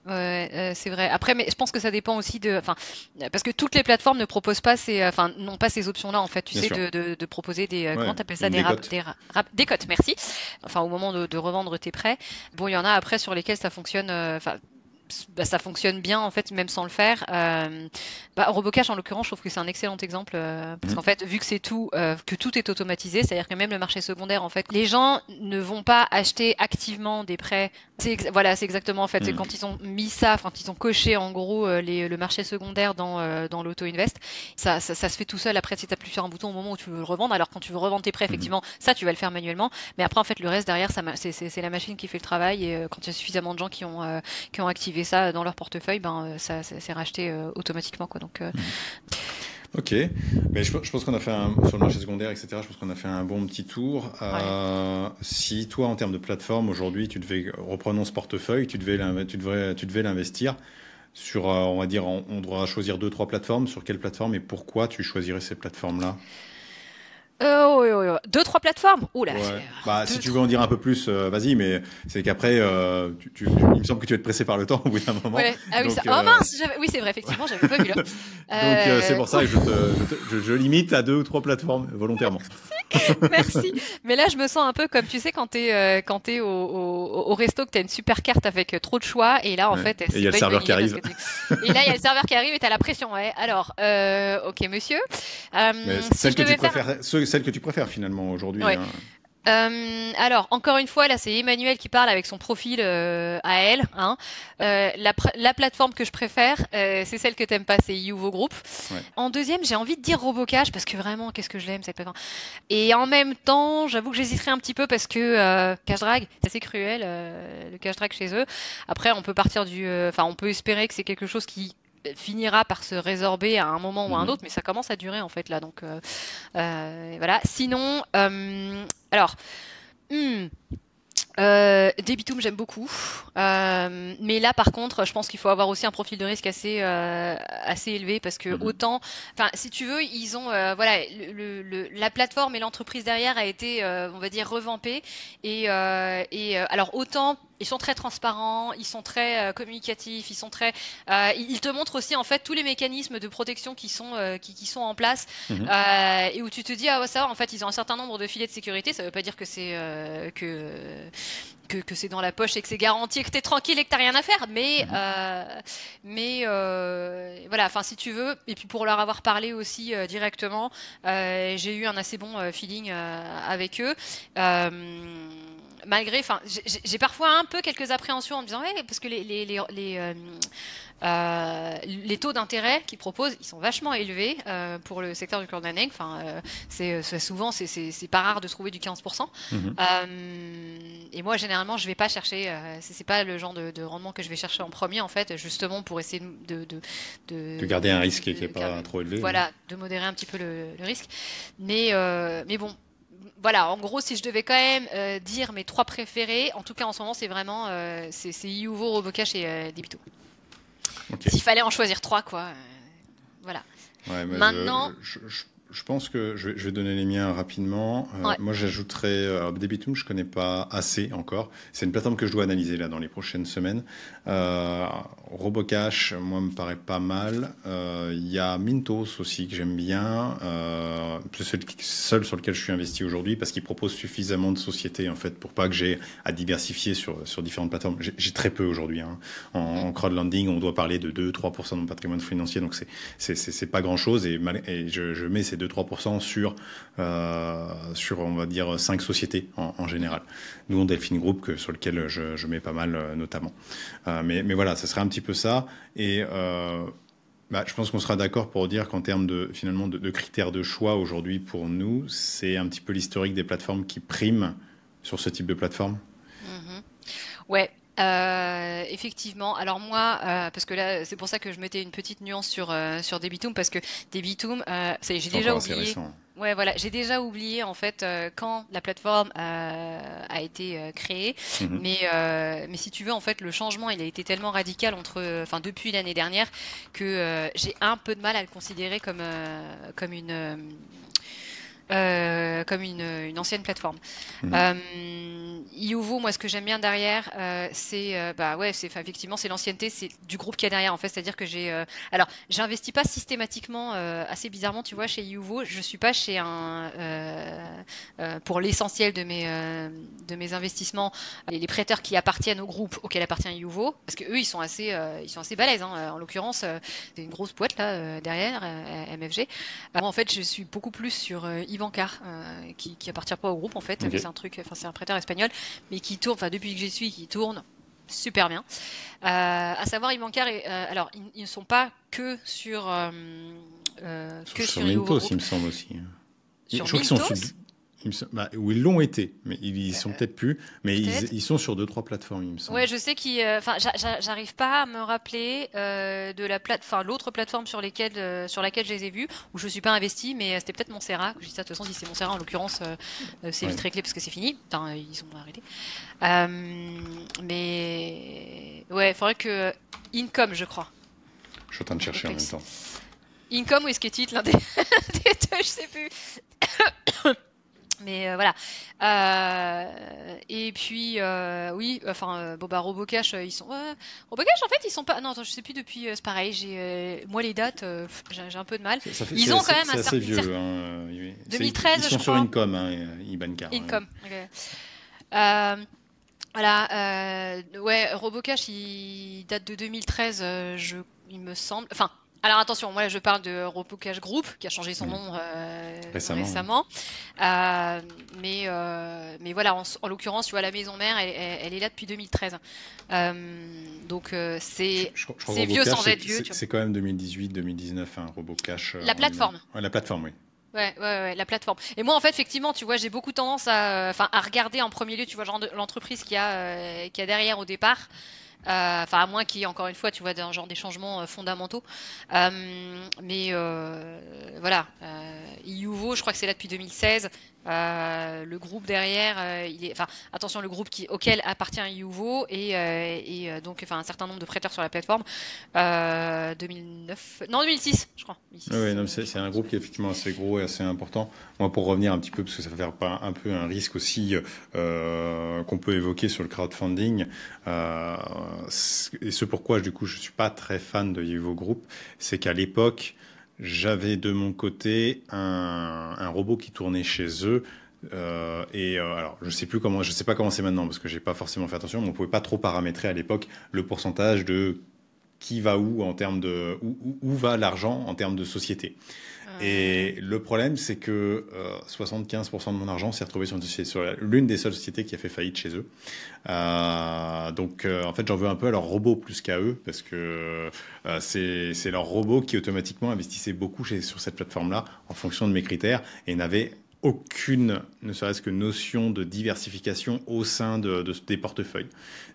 S1: C'est vrai. Après, mais je pense que ça dépend aussi parce que toutes les plateformes ne proposent pas n'ont pas ces options-là en fait. Tu sais, de proposer des, comment t'appelles ça, des cotes, merci. Enfin, au moment de revendre tes prêts. Bon, il y en a après sur lesquels ça fonctionne. bah, ça fonctionne bien en fait même sans le faire. Robocash en l'occurrence, je trouve que c'est un excellent exemple parce qu'en fait vu que c'est tout que tout est automatisé, c'est-à-dire que même le marché secondaire en fait, les gens ne vont pas acheter activement des prêts. Voilà, c'est exactement en fait, c'est quand ils ont mis ça, quand ils ont coché en gros le marché secondaire dans l'auto-invest, ça se fait tout seul. Après, si tu appuies sur un bouton au moment où tu veux le revendre, alors quand tu veux revendre tes prêts, effectivement, ça tu vas le faire manuellement. Mais après en fait le reste derrière, c'est la machine qui fait le travail et quand il y a suffisamment de gens qui ont activé ça dans leur portefeuille, ça c'est racheté automatiquement quoi. Donc
S2: Ok, mais je pense qu'on a fait sur le marché secondaire, etc. Je pense qu'on a fait un bon petit tour. Si toi, en termes de plateforme, aujourd'hui, tu devais, reprenons ce portefeuille, tu devais l'investir sur, on va dire, on doit choisir 2-3 plateformes. Sur quelle plateforme et pourquoi tu choisirais ces plateformes-là?
S1: Deux, trois plateformes. Oula.
S2: Ouais. Bah, si tu veux en dire un peu plus, vas-y, mais c'est qu'après, il me semble que tu vas être pressé par le temps au bout d'un moment.
S1: Ouais. Ah oui,
S2: Donc,
S1: oh mince, oui c'est vrai, effectivement, j'avais pas vu là.
S2: donc c'est pour ça que je limite à 2 ou 3 plateformes volontairement.
S1: Merci. Mais là, je me sens un peu comme, tu sais, quand t'es au resto, que t'as une super carte avec trop de choix, et là, en
S2: Ouais.
S1: fait,
S2: Et il y a le
S1: c'est pas
S2: serveur
S1: une
S2: qui
S1: bonne idée
S2: arrive.
S1: parce que et là, il y a le serveur qui arrive et t'as la pression, ouais. Alors, ok, monsieur.
S2: Mais
S1: Si
S2: celle
S1: je
S2: que tu
S1: devais faire,
S2: préfères, celle que tu préfères finalement aujourd'hui,
S1: ouais.
S2: hein.
S1: Alors, encore une fois, là, c'est Emmanuel qui parle avec son profil à elle. Hein. La plateforme que je préfère, c'est celle que t'aimes pas, c'est Youvo Group.
S2: Ouais.
S1: En deuxième, j'ai envie de dire Robocash parce que vraiment, qu'est-ce que je l'aime cette plateforme. Et en même temps, j'avoue que j'hésiterai un petit peu parce que Cash Drag, c'est assez cruel le Cash Drag chez eux. Après, on peut partir enfin, on peut espérer que c'est quelque chose qui finira par se résorber à un moment ou à un autre, mais ça commence à durer en fait là. Donc voilà. Sinon, alors. hmm, Debitum, j'aime beaucoup. Mais là, par contre, je pense qu'il faut avoir aussi un profil de risque assez élevé parce que autant, enfin, si tu veux, ils ont, voilà, la plateforme et l'entreprise derrière a été, on va dire, revampée. Alors, autant, ils sont très transparents, ils sont très communicatifs, ils te montrent aussi, en fait, tous les mécanismes de protection qui sont en place et où tu te dis, ah ouais, ça va, en fait, ils ont un certain nombre de filets de sécurité. Ça veut pas dire que c'est que c'est dans la poche et que c'est garanti et que t'es tranquille et que t'as rien à faire. Mais voilà, enfin si tu veux. Et puis pour leur avoir parlé aussi directement, j'ai eu un assez bon feeling avec eux. Malgré, enfin, j'ai parfois un peu quelques appréhensions en me disant, ouais, parce que les taux d'intérêt qu'ils proposent, ils sont vachement élevés pour le secteur du crowdfunding. Enfin, souvent, c'est pas rare de trouver du 15%. Et moi, généralement, je vais pas chercher. C'est pas le genre de rendement que je vais chercher en premier, en fait, justement pour essayer
S2: De garder un risque qui est pas trop élevé.
S1: Voilà, de modérer un petit peu le risque. Mais bon. Voilà, en gros, si je devais quand même dire mes trois préférés, en tout cas en ce moment, c'est vraiment c'est Youvo, Robocash et Debitum.
S2: Okay.
S1: S'il fallait en choisir trois, quoi. Voilà.
S2: Ouais, mais
S1: maintenant,
S2: je pense que je vais donner les miens rapidement.
S1: Ouais.
S2: Moi, j'ajouterais Debitum, je connais pas assez encore. C'est une plateforme que je dois analyser là dans les prochaines semaines. Robocash, moi, me paraît pas mal. Il y a Mintos aussi que j'aime bien. C'est seul sur lequel je suis investi aujourd'hui parce qu'il propose suffisamment de sociétés en fait pour pas que j'ai à diversifier sur différentes plateformes. J'ai très peu aujourd'hui. Hein. En crowdlending, on doit parler de 2-3% de mon patrimoine financier, donc c'est pas grand chose et je mets ces 2-3% sur on va dire 5 sociétés en général. Nous, on Delphine Group sur lequel je mets pas mal notamment. Mais voilà, ça serait un petit peu ça. Et je pense qu'on sera d'accord pour dire qu'en termes finalement de critères de choix aujourd'hui pour nous, c'est un petit peu l'historique des plateformes qui prime sur ce type de plateforme.
S1: Ouais. Effectivement. Alors moi, parce que là, c'est pour ça que je mettais une petite nuance sur Debitum, parce que Debitum, j'ai déjà oublié. Ouais, voilà, j'ai déjà oublié en fait quand la plateforme a été créée. Mais si tu veux, en fait, le changement, il a été tellement radical depuis l'année dernière que j'ai un peu de mal à le considérer comme une comme une ancienne plateforme.
S2: Mhm.
S1: Youvo, moi, ce que j'aime bien derrière, bah ouais, effectivement, c'est l'ancienneté, c'est du groupe qu'il y a derrière, en fait. C'est-à-dire que alors, j'investis pas systématiquement, assez bizarrement, tu vois, chez Youvo. Je suis pas chez pour l'essentiel de mes investissements, les prêteurs qui appartiennent au groupe auquel appartient Youvo, parce que eux, ils sont assez balèzes, hein. En l'occurrence, c'est une grosse boîte là derrière, MFG. Moi, en fait, je suis beaucoup plus sur Ivancar, qui appartient pas au groupe en fait, mais
S2: Ok.
S1: c'est un truc, enfin c'est un prêteur espagnol, mais qui tourne, enfin depuis que j'y suis, qui tourne super bien. À savoir Ivancar, alors ils ne sont pas que
S2: Sur
S1: sur Youvo
S2: Mintos, il
S1: Group,
S2: me semble aussi. Je
S1: sur
S2: crois qu'ils sont
S1: Mintos,
S2: où ils l'ont été, mais ils y sont peut-être plus. Mais
S1: peut-être.
S2: ils sont sur deux, trois plateformes, il me semble.
S1: Ouais, je sais enfin, j'arrive pas à me rappeler de enfin, l'autre plateforme sur laquelle je les ai vus, où je suis pas investi, mais c'était peut-être Montserrat. Je dis ça, de toute façon, si c'est Montserrat, en l'occurrence, c'est
S2: Ouais.
S1: vite réglé parce que c'est fini. Enfin, ils ont arrêté. Mais ouais, il faudrait que Income, je crois.
S2: Je suis en train de chercher en même
S1: Roboplex.
S2: temps.
S1: Income ou Esketit, l'un des, des deux, je sais plus. Mais voilà. Et puis oui, enfin bon bah Robocash, ils sont. Robocash en fait ils sont pas. Non, attends, je sais plus depuis. C'est pareil. Moi les dates, j'ai un peu de mal. Ils ont quand même un
S2: C'est assez
S1: certain
S2: vieux. Hein. Ils
S1: 2013, je
S2: sont sur
S1: crois.
S2: Income, hein, Ibancar.
S1: Income. Ok. Euh, Voilà, ouais, Robocash, il date de 2013, il me semble. Enfin, alors attention, moi je parle de Robocash Group, qui a changé son
S2: Mm.
S1: nom
S2: Récemment. Ouais.
S1: récemment. Mais voilà, en l'occurrence, tu vois, la maison mère, elle est là depuis 2013. Donc
S2: Je crois que
S1: c'est vieux
S2: RoboCash,
S1: sans être vieux, tu vois.
S2: c'est quand même 2018-2019, hein, RoboCash
S1: La
S2: en lui-même.
S1: plateforme.
S2: Ouais, la plateforme, oui.
S1: Ouais, la plateforme. Et moi, en fait, effectivement, tu vois, j'ai beaucoup tendance enfin, à regarder en premier lieu, tu vois, genre l'entreprise qu'il y a derrière au départ. Enfin, à moins qu'il y ait encore une fois, tu vois, genre des changements fondamentaux. Mais voilà, Iuvo, je crois que c'est là depuis 2016. Le groupe derrière, enfin, attention, le groupe auquel appartient Iuvo donc, enfin, un certain nombre de prêteurs sur la plateforme. 2009, non 2006, je crois.
S2: Oui,
S1: 2006,
S2: ouais, non,
S1: je
S2: c'est
S1: crois.
S2: un groupe qui est effectivement assez gros et assez important. Moi, pour revenir un petit peu, parce que ça fait faire un peu un risque aussi qu'on peut évoquer sur le crowdfunding, et ce pourquoi, du coup, je suis pas très fan de Yevo Group, c'est qu'à l'époque, j'avais de mon côté un robot qui tournait chez eux. Alors, je sais pas comment c'est maintenant parce que j'ai pas forcément fait attention, mais on pouvait pas trop paramétrer à l'époque le pourcentage de qui va où en termes de où va l'argent en termes de société.
S1: Euh,
S2: Et le problème, c'est que 75% de mon argent s'est retrouvé sur l'une des seules sociétés qui a fait faillite chez eux. En fait, j'en veux un peu à leurs robots plus qu'à eux, parce que c'est leurs robots qui automatiquement investissaient beaucoup sur cette plateforme-là en fonction de mes critères et n'avaient aucune, ne serait-ce que notion de diversification au sein des portefeuilles.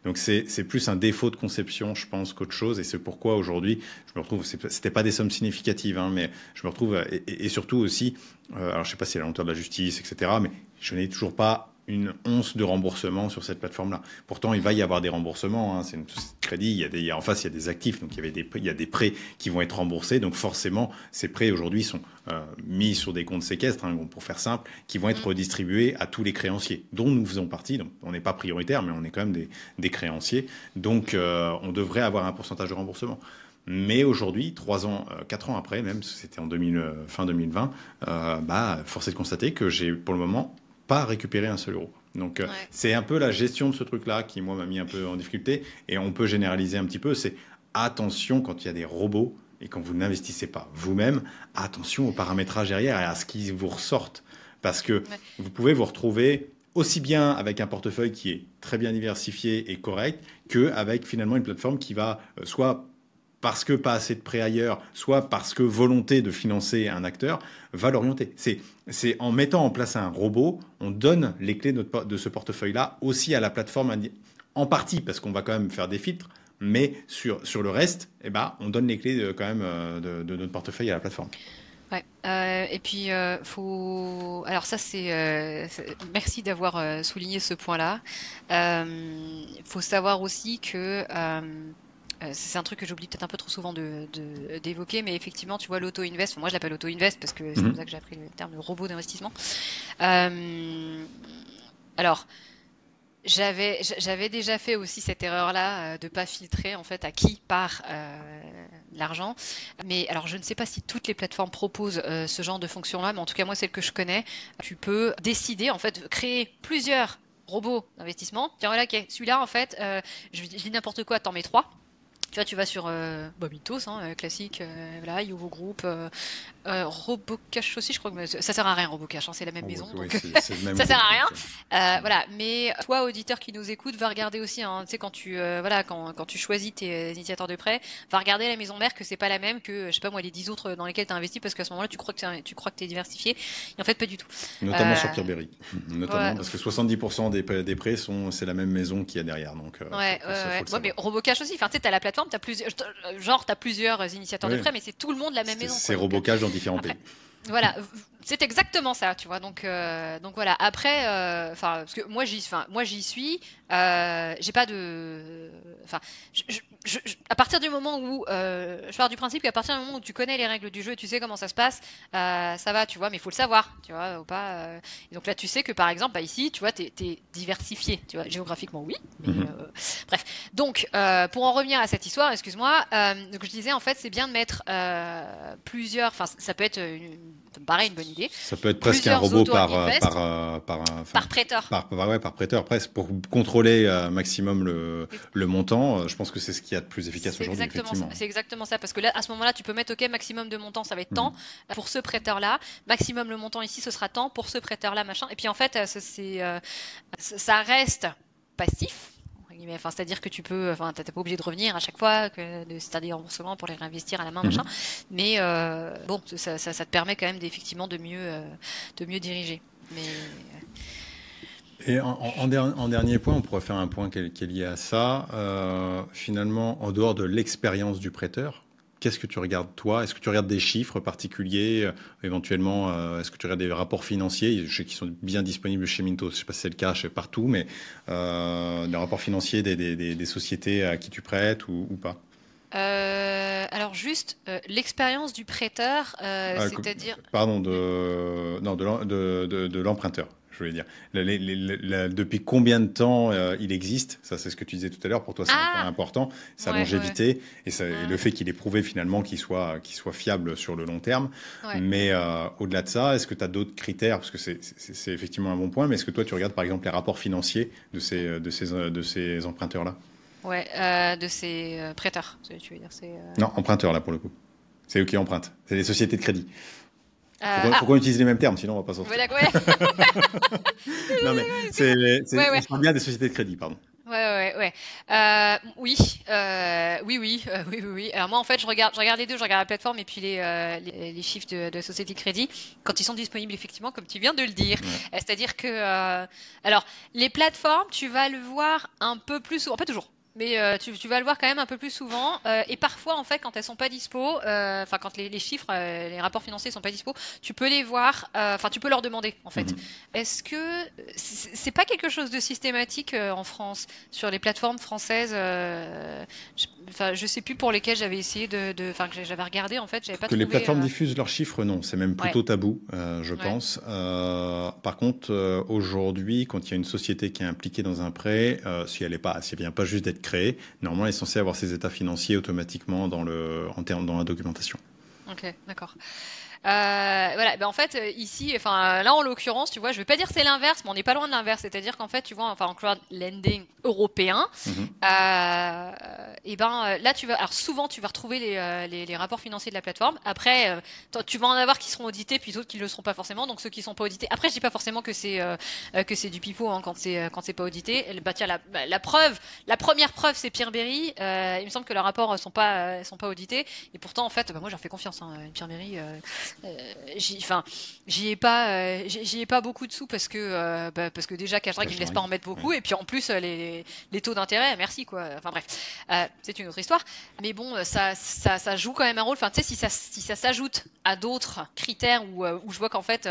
S2: Donc c'est plus un défaut de conception, je pense, qu'autre chose, et c'est pourquoi aujourd'hui, je me retrouve, c'était pas des sommes significatives, hein, mais je me retrouve, et surtout aussi, alors je sais pas si c'est la lenteur de la justice, etc., mais je n'ai toujours pas une once de remboursement sur cette plateforme-là. Pourtant, il va y avoir des remboursements. Hein. C'est une société de crédit. En face, il y a des actifs. Donc, il y a des prêts qui vont être remboursés. Donc, forcément, ces prêts aujourd'hui sont mis sur des comptes séquestres, hein, pour faire simple, qui vont être redistribués à tous les créanciers, dont nous faisons partie. Donc, on n'est pas prioritaire, mais on est quand même des créanciers. Donc, on devrait avoir un pourcentage de remboursement. Mais aujourd'hui, 4 ans après, même c'était fin 2020, force est de constater que j'ai pour le moment pas récupéré un seul euro. Donc
S1: ouais.
S2: c'est un peu la gestion de ce truc-là qui, moi, m'a mis un peu en difficulté. Et on peut généraliser un petit peu, c'est attention quand il y a des robots et quand vous n'investissez pas vous-même, attention au paramétrage derrière et à ce qui vous ressorte. Parce que
S1: Ouais.
S2: vous pouvez vous retrouver aussi bien avec un portefeuille qui est très bien diversifié et correct, qu'avec finalement une plateforme qui va soit parce que pas assez de prêts ailleurs, soit parce que volonté de financer un acteur, va l'orienter. C'est en mettant en place un robot, on donne les clés de ce portefeuille-là aussi à la plateforme, en partie, parce qu'on va quand même faire des filtres, mais sur le reste, on donne les clés quand même de notre portefeuille à la plateforme.
S1: Ouais. Et puis Alors ça merci d'avoir souligné ce point-là. Faut savoir aussi que c'est un truc que j'oublie peut-être un peu trop souvent d'évoquer, mais effectivement, tu vois, l'auto-invest, moi je l'appelle auto-invest parce que c'est comme ça que j'ai appris le terme de robot d'investissement. Alors, j'avais déjà fait aussi cette erreur-là de pas filtrer en fait à qui part l'argent. Mais alors, je ne sais pas si toutes les plateformes proposent ce genre de fonction-là, mais en tout cas, moi, celle que je connais, tu peux décider en fait de créer plusieurs robots d'investissement. Dire voilà, ok, celui-là en fait, je dis n'importe quoi, t'en mets 3. Tu vois, tu vas sur Mythos, classique, voilà, Yovo Group, Robocash aussi, je crois que ça sert à rien, Robocash, c'est la même maison,
S2: Oui,
S1: donc
S2: c'est le même
S1: ça sert à
S2: groupe,
S1: rien. Voilà, mais toi, auditeur qui nous écoute, va regarder aussi, tu sais, quand tu choisis tes initiateurs de prêt, va regarder la maison mère que c'est pas la même que, je sais pas moi, les 10 autres dans lesquels tu as investi, parce qu'à ce moment-là, tu crois que tu es diversifié, et en fait, pas du tout.
S2: Notamment sur Pierre-Berry,
S1: Ouais.
S2: parce que 70% des prêts c'est la même maison qu'il y a derrière. Donc,
S1: Ouais, mais Robocash aussi, enfin, tu sais, t'as la plateforme, t'as plusieurs initiateurs de prêt, mais c'est tout le monde la même maison.
S2: C'est Robocash dans différents pays.
S1: Voilà, c'est exactement ça, tu vois. Donc voilà. Après, parce que moi j'y suis. J'ai pas de, enfin, à partir du moment où je pars du principe qu'à partir du moment où tu connais les règles du jeu, tu sais comment ça se passe, ça va, tu vois. Mais il faut le savoir, tu vois, ou pas. Et donc là, tu sais que par exemple, ici, tu vois, t'es diversifié, tu vois, géographiquement, oui. Mais, bref. Donc, pour en revenir à cette histoire, excuse-moi. Donc je disais en fait, c'est bien de mettre plusieurs. Enfin, ça peut être ça me paraît une bonne idée.
S2: Ça peut être presque un robot par
S1: prêteur.
S2: Par prêteur, presque, pour contrôler maximum le montant. Je pense que c'est ce qu'il y a de plus efficace aujourd'hui.
S1: C'est exactement ça, parce que là, à ce moment-là, tu peux mettre OK, maximum de montant, ça va être tant pour ce prêteur-là. Maximum le montant ici, ce sera tant pour ce prêteur-là, machin. Et puis en fait, ça reste passif. Enfin, c'est-à-dire que tu peux, enfin, t'es pas obligé de revenir à chaque fois, c'est-à-dire des remboursements pour les réinvestir à la main, machin. Mais bon, ça te permet quand même effectivement de mieux diriger. Mais
S2: et en dernier point, on pourrait faire un point qui est lié à ça. Finalement, en dehors de l'expérience du prêteur, qu'est-ce que tu regardes toi? Est-ce que tu regardes des chiffres particuliers? Éventuellement, est-ce que tu regardes des rapports financiers? Je sais qu'ils sont bien disponibles chez Mintos. Je ne sais pas si c'est le cas partout, mais des rapports financiers des sociétés à qui tu prêtes ou pas?
S1: Alors juste l'expérience du prêteur, c'est-à-dire...
S2: Pardon, de l'emprunteur. Je voulais dire. Depuis combien de temps il existe? Ça, c'est ce que tu disais tout à l'heure. Pour toi, c'est un point important. Sa longévité et le fait qu'il ait prouvé finalement qu'il soit fiable sur le long terme. Ouais. Mais au-delà de ça, est-ce que tu as d'autres critères? Parce que c'est effectivement un bon point. Mais est-ce que toi, tu regardes par exemple les rapports financiers de ces emprunteurs-là?
S1: Ouais, de ces prêteurs, tu veux dire.
S2: Non, emprunteurs là pour le coup. C'est eux qui empruntent. C'est les sociétés de crédit. Faut qu'on utilise les mêmes termes, sinon on va pas s'en sortir. Non mais on parle bien des sociétés de crédit, pardon.
S1: Ouais. Oui. Alors moi en fait je regarde les deux, je regarde la plateforme et puis les chiffres de société de crédit quand ils sont disponibles effectivement, comme tu viens de le dire. Ouais. C'est-à-dire que alors les plateformes, tu vas le voir un peu plus souvent, pas toujours. Mais tu vas le voir quand même un peu plus souvent et parfois en fait quand elles sont pas dispo, enfin quand les chiffres, les rapports financiers sont pas dispo, tu peux les voir, enfin tu peux leur demander en fait. Est-ce que c'est pas quelque chose de systématique en France sur les plateformes françaises? Je sais plus pour lesquelles j'avais essayé enfin que j'avais regardé en fait, j'avais pas trouvé.
S2: Que les plateformes diffusent leurs chiffres, non, c'est même plutôt tabou, je pense. Par contre, aujourd'hui, quand il y a une société qui est impliquée dans un prêt, si elle vient pas juste d'être créée, normalement, elle est censée avoir ses états financiers automatiquement dans la documentation.
S1: Ok, d'accord. Voilà, en fait ici, enfin là en l'occurrence, tu vois, je vais pas dire c'est l'inverse, mais on n'est pas loin de l'inverse, c'est-à-dire qu'en fait, tu vois, enfin en crowd lending européen, et là alors souvent tu vas retrouver les rapports financiers de la plateforme. Après, tu vas en avoir qui seront audités, puis d'autres qui le seront pas forcément. Donc ceux qui sont pas audités. Après, je dis pas forcément que c'est du pipeau quand c'est pas audité. Tiens, la première preuve, c'est Pierre-Berry. Il me semble que leurs rapports sont pas audités, et pourtant en fait, moi j'en fais confiance. Pierre-Berry, Enfin, j'y ai pas beaucoup de sous parce que déjà CashDrag il me laisse pas en mettre beaucoup et puis en plus les taux d'intérêt, merci quoi. Enfin bref, c'est une autre histoire. Mais bon, ça joue quand même un rôle. Enfin, tu sais, si ça s'ajoute à d'autres critères où je vois qu'en fait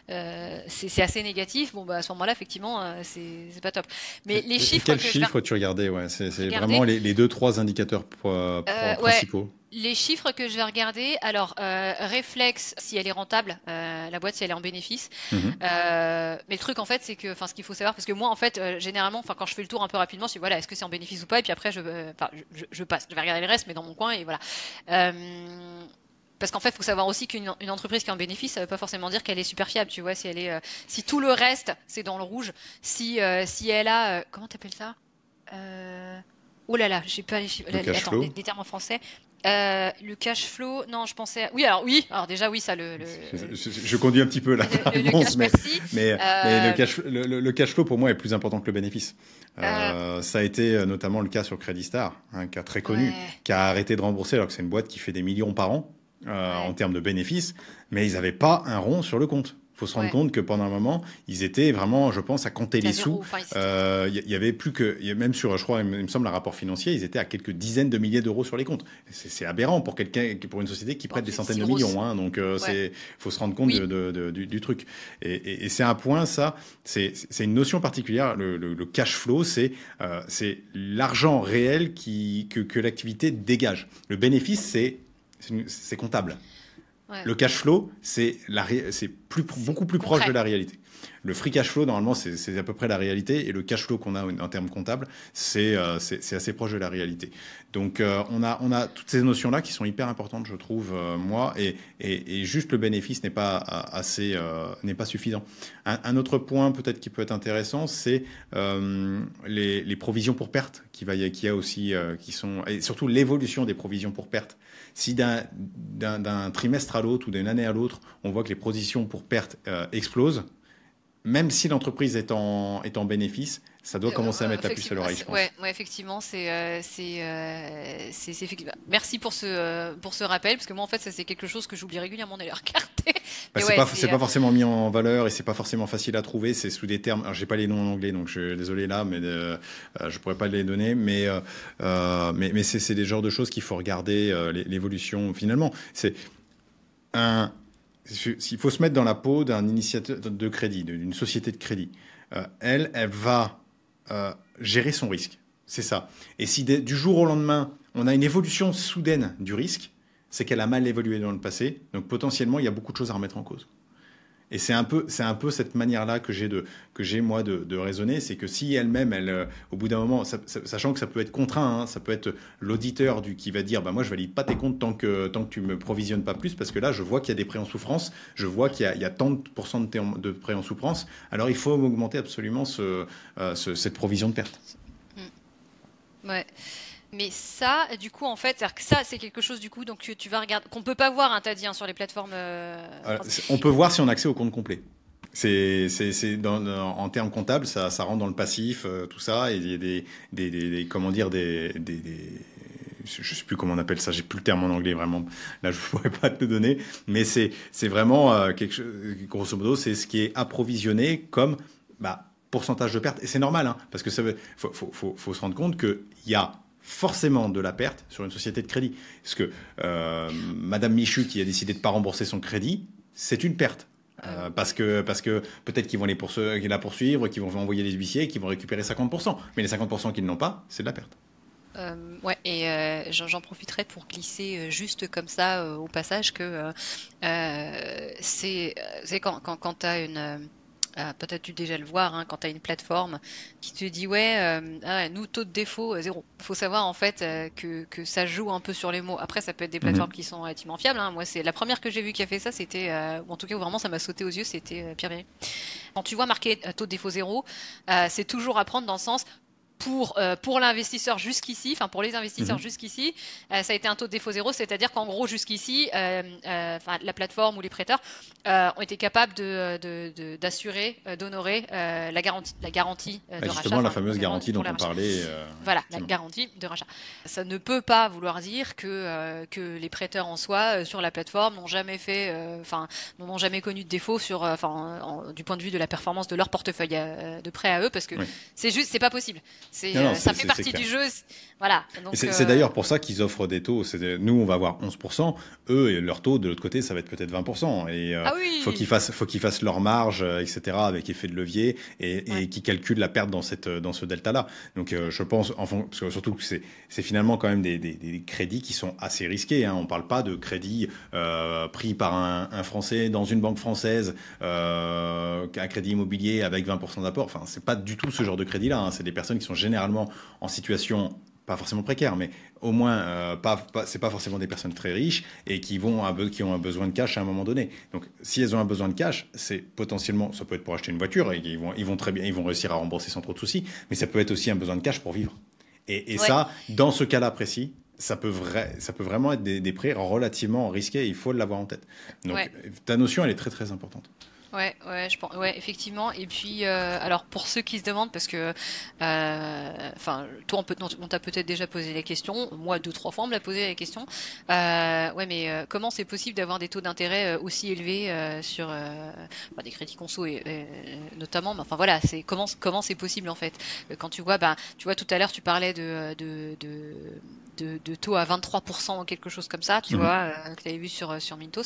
S1: c'est assez négatif, bon bah à ce moment-là effectivement c'est pas top. Mais les chiffres
S2: quels
S1: que
S2: chiffres tu regardais? Ouais, c'est
S1: regarder,
S2: vraiment les 2-3 indicateurs principaux.
S1: Les chiffres que je vais regarder, alors Reflex, si elle est rentable, la boîte si elle est en bénéfice. Mais le truc en fait, c'est que, enfin, ce qu'il faut savoir, parce que moi en fait, généralement, enfin, quand je fais le tour un peu rapidement, je dis voilà, est-ce que c'est en bénéfice ou pas, et puis après, je passe, je vais regarder le reste, mais dans mon coin, et voilà. Parce qu'en fait, il faut savoir aussi qu'une entreprise qui est en bénéfice, ça ne veut pas forcément dire qu'elle est super fiable, tu vois. Si tout le reste, c'est dans le rouge, si elle a, comment t'appelles ça? Oh là là, j'ai pas les chiffres. Attends, les termes en français. Le cash flow, non, je pensais. Oui, alors déjà, oui, ça
S2: Je conduis un petit peu la réponse, mais le cash flow pour moi est plus important que le bénéfice. Ça a été notamment le cas sur Credit Star, un cas très connu, qui a arrêté de rembourser alors que c'est une boîte qui fait des millions par an en termes de bénéfices, mais ils n'avaient pas un rond sur le compte. Il faut se rendre compte que pendant un moment, ils étaient vraiment, je pense, à compter les sous. Il y avait plus que, même sur, je crois, il me semble, le rapport financier, ils étaient à quelques dizaines de milliers d'euros sur les comptes. C'est aberrant pour une société qui prête des centaines de millions. Hein, donc, faut se rendre compte du truc. Et c'est un point, ça, c'est une notion particulière. Le cash flow, c'est l'argent réel que l'activité dégage. Le bénéfice, c'est comptable. Ouais. Le cash flow, c'est beaucoup plus proche de la réalité. Le free cash flow, normalement, c'est à peu près la réalité. Et le cash flow qu'on a en termes comptables, c'est assez proche de la réalité. Donc, on a toutes ces notions-là qui sont hyper importantes, je trouve, moi. Et juste le bénéfice n'est pas suffisant. Un autre point, peut-être, qui peut être intéressant, c'est les provisions pour perte qu'il y a aussi, qui sont... Et surtout, l'évolution des provisions pour perte. Si d'un trimestre à l'autre ou d'une année à l'autre, on voit que les provisions pour perte explosent, même si l'entreprise est en bénéfice, ça doit commencer à mettre la puce à l'oreille, je pense.
S1: Ouais, effectivement, merci pour ce rappel, parce que moi, en fait, ça c'est quelque chose que j'oublie régulièrement d'aller regarder.
S2: C'est pas forcément mis en valeur et c'est pas forcément facile à trouver. C'est sous des termes. Alors, j'ai pas les noms en anglais, donc je suis désolé là, mais je pourrais pas les donner. Mais c'est des genres de choses qu'il faut regarder l'évolution. Finalement, s'il faut se mettre dans la peau d'un initiateur de crédit, d'une société de crédit, elle va gérer son risque. C'est ça. Et si du jour au lendemain, on a une évolution soudaine du risque, c'est qu'elle a mal évolué dans le passé. Donc potentiellement, il y a beaucoup de choses à remettre en cause. Et c'est un peu cette manière-là que j'ai moi de raisonner, c'est que si elle-même, au bout d'un moment, sachant que ça peut être contraint, hein, ça peut être l'auditeur qui va dire, bah moi je valide pas tes comptes tant que tu me provisionnes pas plus, parce que là je vois qu'il y a des prêts en souffrance, je vois qu'il y a tant de pourcents de prêts en souffrance, alors il faut augmenter absolument cette provision de perte.
S1: Ouais. Mais ça, du coup, en fait, c'est quelque chose du coup, donc tu vas regarder, qu'on peut pas voir, hein, t'as dit, hein, sur les plateformes.
S2: On peut voir si on a accès au compte complet. En termes comptables, ça rentre dans le passif, tout ça, et il y a je sais plus comment on appelle ça, j'ai plus le terme en anglais vraiment. Là, je pourrais pas te le donner, mais c'est vraiment quelque chose. Grosso modo, c'est ce qui est approvisionné comme pourcentage de perte, et c'est normal, hein, parce que faut se rendre compte qu'il y a forcément de la perte sur une société de crédit. Parce que Madame Michu qui a décidé de ne pas rembourser son crédit, c'est une perte. Parce que peut-être qu'ils vont la poursuivre, qu'ils vont envoyer les huissiers, qu'ils vont récupérer 50%. Mais les 50% qu'ils n'ont pas, c'est de la perte.
S1: J'en profiterai pour glisser juste comme ça au passage que c'est quand tu as une... peut-être tu déjà le voir, hein, quand tu as une plateforme qui te dit nous taux de défaut 0. Il faut savoir en fait que ça joue un peu sur les mots. Après ça peut être des plateformes qui sont relativement fiables, hein. Moi c'est la première que j'ai vue qui a fait ça, c'était en tout cas où vraiment ça m'a sauté aux yeux, c'était Pierre Bénier. Quand tu vois marqué taux de défaut 0, c'est toujours à prendre dans le sens pour l'investisseur jusqu'ici, enfin pour les investisseurs
S2: Mhm.
S1: jusqu'ici, ça a été un taux de défaut zéro, c'est-à-dire qu'en gros jusqu'ici, la plateforme ou les prêteurs ont été capables d'assurer, d'honorer la garantie de rachat,
S2: Justement, la
S1: enfin
S2: fameuse garantie
S1: pour
S2: dont
S1: les
S2: on
S1: rachats.
S2: parlait,
S1: Voilà, la
S2: effectivement.
S1: garantie de rachat. Ça ne peut pas vouloir dire que les prêteurs en soi sur la plateforme n'ont jamais fait, enfin, n'ont jamais connu de défaut sur, du point de vue de la performance de leur portefeuille de prêt à eux, parce que
S2: Oui.
S1: c'est juste, c'est pas possible.
S2: Non, non,
S1: Ça fait
S2: c'est
S1: partie
S2: clair.
S1: du jeu, voilà.
S2: Et
S1: Donc,
S2: c'est d'ailleurs pour ça qu'ils offrent des taux. Nous, on va avoir 11%. Eux, et leur taux de l'autre côté, ça va être peut-être 20%. Et
S1: ah oui,
S2: faut qu'ils fassent leur marge, etc., avec effet de levier,
S1: ouais,
S2: et qu'ils calculent la perte dans ce delta-là. Donc, je pense, parce que surtout que c'est finalement quand même des crédits qui sont assez risqués. Hein. On ne parle pas de crédits pris par un Français dans une banque française, un crédit immobilier avec 20% d'apport. Enfin, c'est pas du tout ce genre de crédit-là. Hein. C'est des personnes qui sont généralement en situation pas forcément précaire, mais au moins, c'est pas forcément des personnes très riches et qui ont un besoin de cash à un moment donné. Donc, si elles ont un besoin de cash, c'est potentiellement, ça peut être pour acheter une voiture et ils vont très bien, ils vont réussir à rembourser sans trop de soucis, mais ça peut être aussi un besoin de cash pour vivre. Et
S1: ouais,
S2: ça, dans ce cas-là précis, ça peut vraiment être des prêts relativement risqués et il faut l'avoir en tête. Donc,
S1: ouais.
S2: ta notion, elle est très très importante.
S1: Ouais, ouais, je pense, ouais, effectivement. Et puis, alors pour ceux qui se demandent, parce que, enfin, toi, on t'a peut-être déjà posé la question. Moi, 2, 3 fois, on me l'a posé la question. Ouais, mais comment c'est possible d'avoir des taux d'intérêt aussi élevés sur des crédits conso notamment. Mais enfin voilà, c'est comment c'est possible en fait. Quand tu vois, tout à l'heure, tu parlais de taux à 23% ou quelque chose comme ça, tu
S2: Mhm.
S1: vois, que tu avais vu sur Mintos.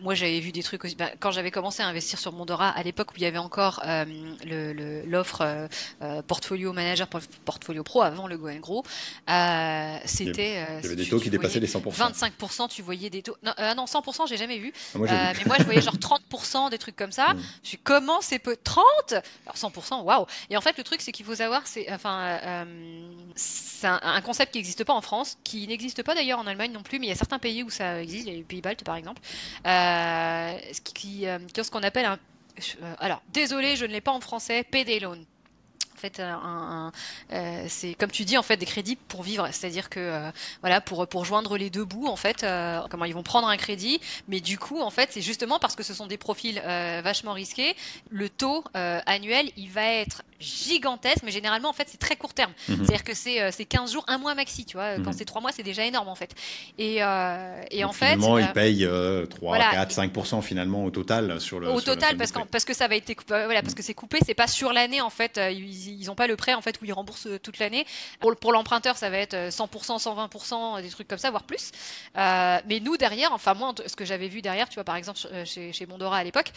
S1: Moi, j'avais vu des trucs aussi. Quand j'avais commencé à investir sur Mondora, à l'époque où il y avait encore l'offre Portfolio Manager, Portfolio Pro, avant le Go and Grow,
S2: Il y avait
S1: c'était,
S2: il y avait des taux qui
S1: tu
S2: dépassaient
S1: voyais
S2: les 100%.
S1: 25%, tu voyais des taux. Non, non 100%, j'ai jamais vu.
S2: Ah, moi, j'ai vu.
S1: Mais moi, je voyais genre 30%, des trucs comme ça.
S2: Mhm.
S1: Je suis comment c'est peu 30? Alors 100%, waouh. Et en fait, le truc, c'est qu'il faut savoir, c'est un concept qui n'existe pas en France, qui n'existe pas d'ailleurs en Allemagne non plus, mais il y a certains pays où ça existe, les Pays-Baltes par exemple, qui ont ce qu'on appelle alors, désolé, je ne l'ai pas en français, payday loan. En fait, c'est comme tu dis en fait des crédits pour vivre, c'est-à-dire que voilà pour joindre les deux bouts en fait, comment ils vont prendre un crédit, mais du coup en fait c'est justement parce que ce sont des profils vachement risqués, le taux annuel il va être gigantesque, mais généralement en fait c'est très court terme,
S2: Mhm.
S1: c'est-à-dire que c'est 15 jours, un mois maxi, tu vois, quand
S2: Mhm.
S1: c'est 3 mois c'est déjà énorme en fait, et
S2: Donc
S1: en fait
S2: finalement, ils payent 3,
S1: voilà.
S2: 4, 5% finalement au total
S1: Au
S2: sur la
S1: total,
S2: somme de prêt.
S1: parce que ça va être voilà, parce
S2: Mhm.
S1: que c'est coupé, c'est pas sur l'année en fait. Ils ont pas le prêt en fait où ils remboursent toute l'année. Pour l'emprunteur, ça va être 100%, 120%, des trucs comme ça, voire plus. Mais nous derrière, enfin moi, ce que j'avais vu derrière, tu vois, par exemple chez Mondora à l'époque,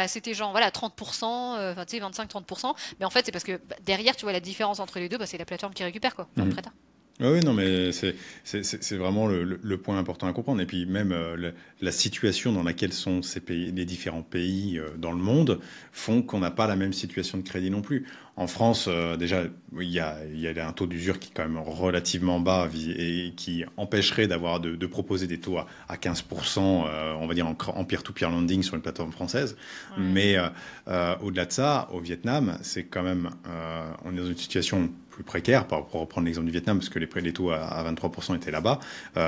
S1: c'était genre voilà 30%, enfin tu sais 25-30%. Mais en fait, c'est parce que derrière, tu vois la différence entre les deux, c'est la plateforme qui récupère quoi, enfin le
S2: Mhm.
S1: prêteur.
S2: Oui, oui, non, mais c'est vraiment le point important à comprendre. Et puis même la situation dans laquelle sont ces pays, les différents pays dans le monde font qu'on n'a pas la même situation de crédit non plus. En France, déjà, oui, il y a un taux d'usure qui est quand même relativement bas et qui empêcherait de proposer des taux à 15%, on va dire en peer-to-peer lending sur une plateforme française.
S1: Ouais.
S2: Mais au-delà de ça, au Vietnam, c'est quand même, on est dans une situation plus précaire, pour reprendre l'exemple du Vietnam, parce que les taux à 23% étaient là-bas,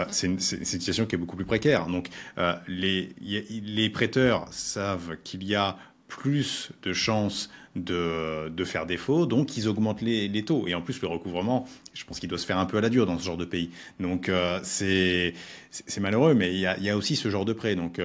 S2: c'est une situation qui est beaucoup plus précaire. Donc, les prêteurs savent qu'il y a plus de chances de faire défaut, donc ils augmentent les taux. Et en plus, le recouvrement, je pense qu'il doit se faire un peu à la dure dans ce genre de pays. Donc, c'est malheureux, mais il y a aussi ce genre de prêt. Donc,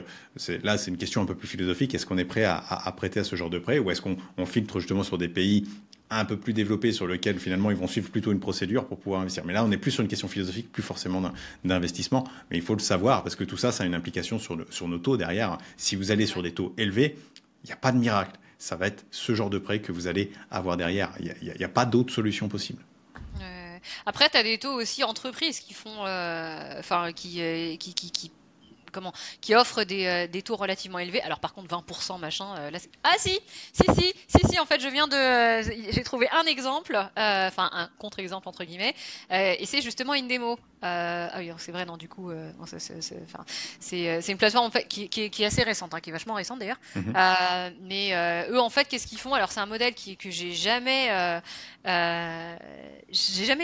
S2: là, c'est une question un peu plus philosophique. Est-ce qu'on est prêt à prêter à ce genre de prêt, ou est-ce qu'on filtre justement sur des pays un peu plus développés sur lequel finalement ils vont suivre plutôt une procédure pour pouvoir investir. Mais là, on est plus sur une question philosophique, plus forcément d'investissement. Mais il faut le savoir parce que tout ça, ça a une implication sur nos taux derrière. Si vous allez sur des taux élevés, il n'y a pas de miracle. Ça va être ce genre de prêt que vous allez avoir derrière. Il n'y a pas d'autre solution possible.
S1: Après, tu as des taux aussi entreprises qui font, enfin, qui offrent des taux relativement élevés. Alors par contre 20% machin, là ah si, en fait je viens j'ai trouvé un exemple, enfin un contre-exemple entre guillemets, et c'est justement Indemo. Ah oui, c'est vrai, non, du coup, non, enfin, c'est une plateforme en fait qui est assez récente, hein, qui est vachement récente d'ailleurs.
S2: Mhm.
S1: Mais eux, en fait, qu'est-ce qu'ils font? Alors, c'est un modèle que j'ai jamais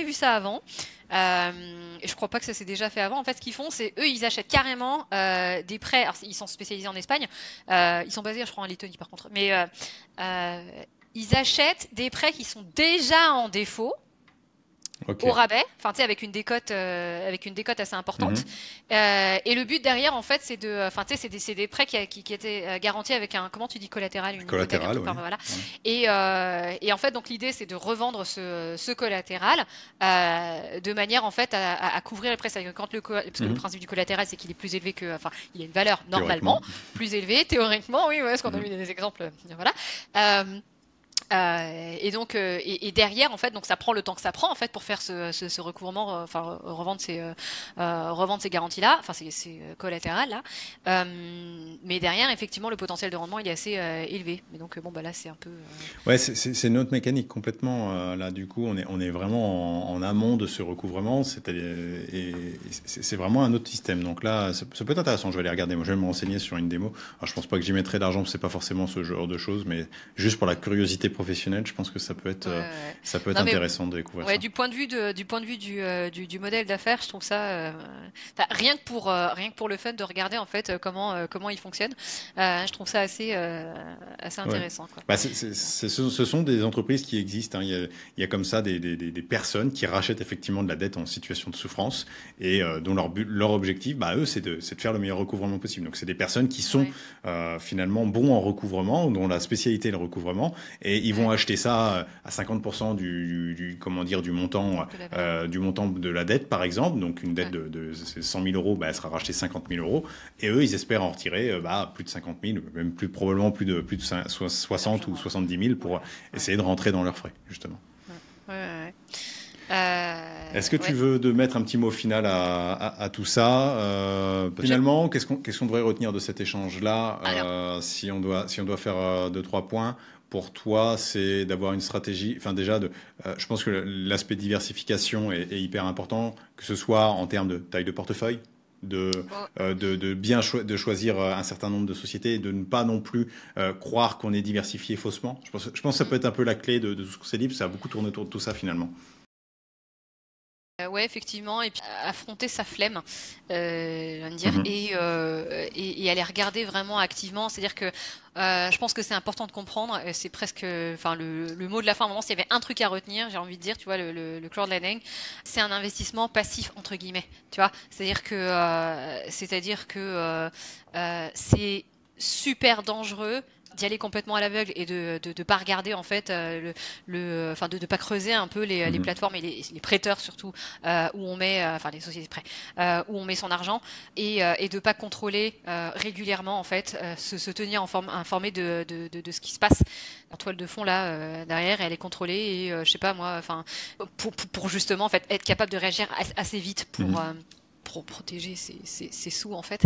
S1: vu ça avant. Et je crois pas que ça s'est déjà fait avant. En fait, ce qu'ils font, c'est eux, ils achètent carrément des prêts. Alors, ils sont spécialisés en Espagne. Ils sont basés, je crois, en Lettonie par contre. Mais ils achètent des prêts qui sont déjà en défaut
S2: Ok.
S1: au rabais, enfin tu sais avec une décote assez importante.
S2: Mhm.
S1: Et le but derrière en fait enfin tu sais c'est des prêts qui étaient garantis avec un comment tu dis collatéral, une hypothèque un
S2: Collatéral,
S1: truc
S2: oui.
S1: voilà.
S2: Ouais.
S1: Et en fait donc l'idée c'est de revendre ce collatéral de manière en fait à couvrir le prêt. C'est-à-dire que parce que le
S2: Mhm.
S1: principe du collatéral c'est qu'il est plus élevé que enfin il a une valeur normalement
S2: Théoriquement.
S1: plus élevée théoriquement oui ouais, parce qu'on a
S2: Mhm.
S1: eu des exemples voilà. Et donc et derrière en fait donc ça prend le temps que ça prend en fait pour faire ce recouvrement enfin revendre ces garanties là enfin ces collatérales là mais derrière effectivement le potentiel de rendement il est assez élevé mais donc bon bah là c'est un peu
S2: Ouais, c'est une autre mécanique complètement. Là, du coup, on est vraiment en amont de ce recouvrement. Et c'est vraiment un autre système. Donc là, ça peut être intéressant. Je vais aller regarder. Moi, je vais me renseigner sur une démo. Alors, je pense pas que j'y mettrai d'argent. C'est pas forcément ce genre de choses, mais juste pour la curiosité professionnelle, je pense que
S1: ouais, ouais.
S2: ça peut être
S1: Non mais
S2: intéressant de découvrir
S1: ouais
S2: ça.
S1: du point de vue du modèle d'affaires je trouve ça enfin, rien que pour le fun de regarder en fait comment il fonctionne je trouve ça assez
S2: Ouais.
S1: intéressant quoi.
S2: Bah, ce sont des entreprises qui existent, hein. Il y a comme ça des personnes qui rachètent effectivement de la dette en situation de souffrance et dont leur objectif, bah, eux, c'est de faire le meilleur recouvrement possible. Donc, c'est des personnes qui sont
S1: Ouais,
S2: finalement bons en recouvrement, dont la spécialité est le recouvrement, et ils vont
S1: ouais,
S2: acheter ça à 50% comment dire,
S1: de la valeur.
S2: du montant de la dette, par exemple. Donc, une dette
S1: Ouais.
S2: de 100 000 euros, bah, elle sera rachetée 50 000 euros. Et eux, ils espèrent en retirer bah, plus de 50 000, même plus probablement plus de 60 ou
S1: Largement.
S2: 70 000
S1: Ouais,
S2: pour
S1: ouais,
S2: essayer de rentrer dans leurs frais, justement.
S1: ouais, ouais, ouais.
S2: Est-ce que tu
S1: Ouais.
S2: veux de mettre un petit mot final à tout ça
S1: J'ai-
S2: finalement, qu'est-ce qu'on devrait retenir de cet échange-là
S1: Alors,
S2: si on doit faire deux, trois points pour toi, c'est d'avoir une stratégie. Enfin, déjà, je pense que l'aspect diversification est hyper important, que ce soit en termes de taille de portefeuille,
S1: bon,
S2: de bien de choisir un certain nombre de sociétés et de ne pas non plus croire qu'on est diversifié faussement. Je pense que ça peut être un peu la clé de tout ce qu'on s'est dit, parce que ça a beaucoup tourné autour de tout ça finalement.
S1: ouais, effectivement, et puis affronter sa flemme, j'ai envie de dire,
S2: Mhm.
S1: et aller regarder vraiment activement. C'est-à-dire que je pense que c'est important de comprendre. C'est presque, enfin, le mot de la fin. À un moment, s'il y avait un truc à retenir, j'ai envie de dire, tu vois, le crowdlending, c'est un investissement passif entre guillemets. Tu vois, c'est-à-dire que c'est super dangereux d'y aller complètement à l'aveugle et de pas regarder en fait enfin de pas creuser un peu les
S2: Mhm.
S1: plateformes et les prêteurs surtout où on met enfin les sociétés de prêt où on met son argent et de pas contrôler régulièrement en fait se tenir informé de ce qui se passe en toile de fond là derrière et aller contrôler et je sais pas moi enfin pour justement en fait être capable de réagir assez vite
S2: Mhm.
S1: pour protéger ses sous en fait.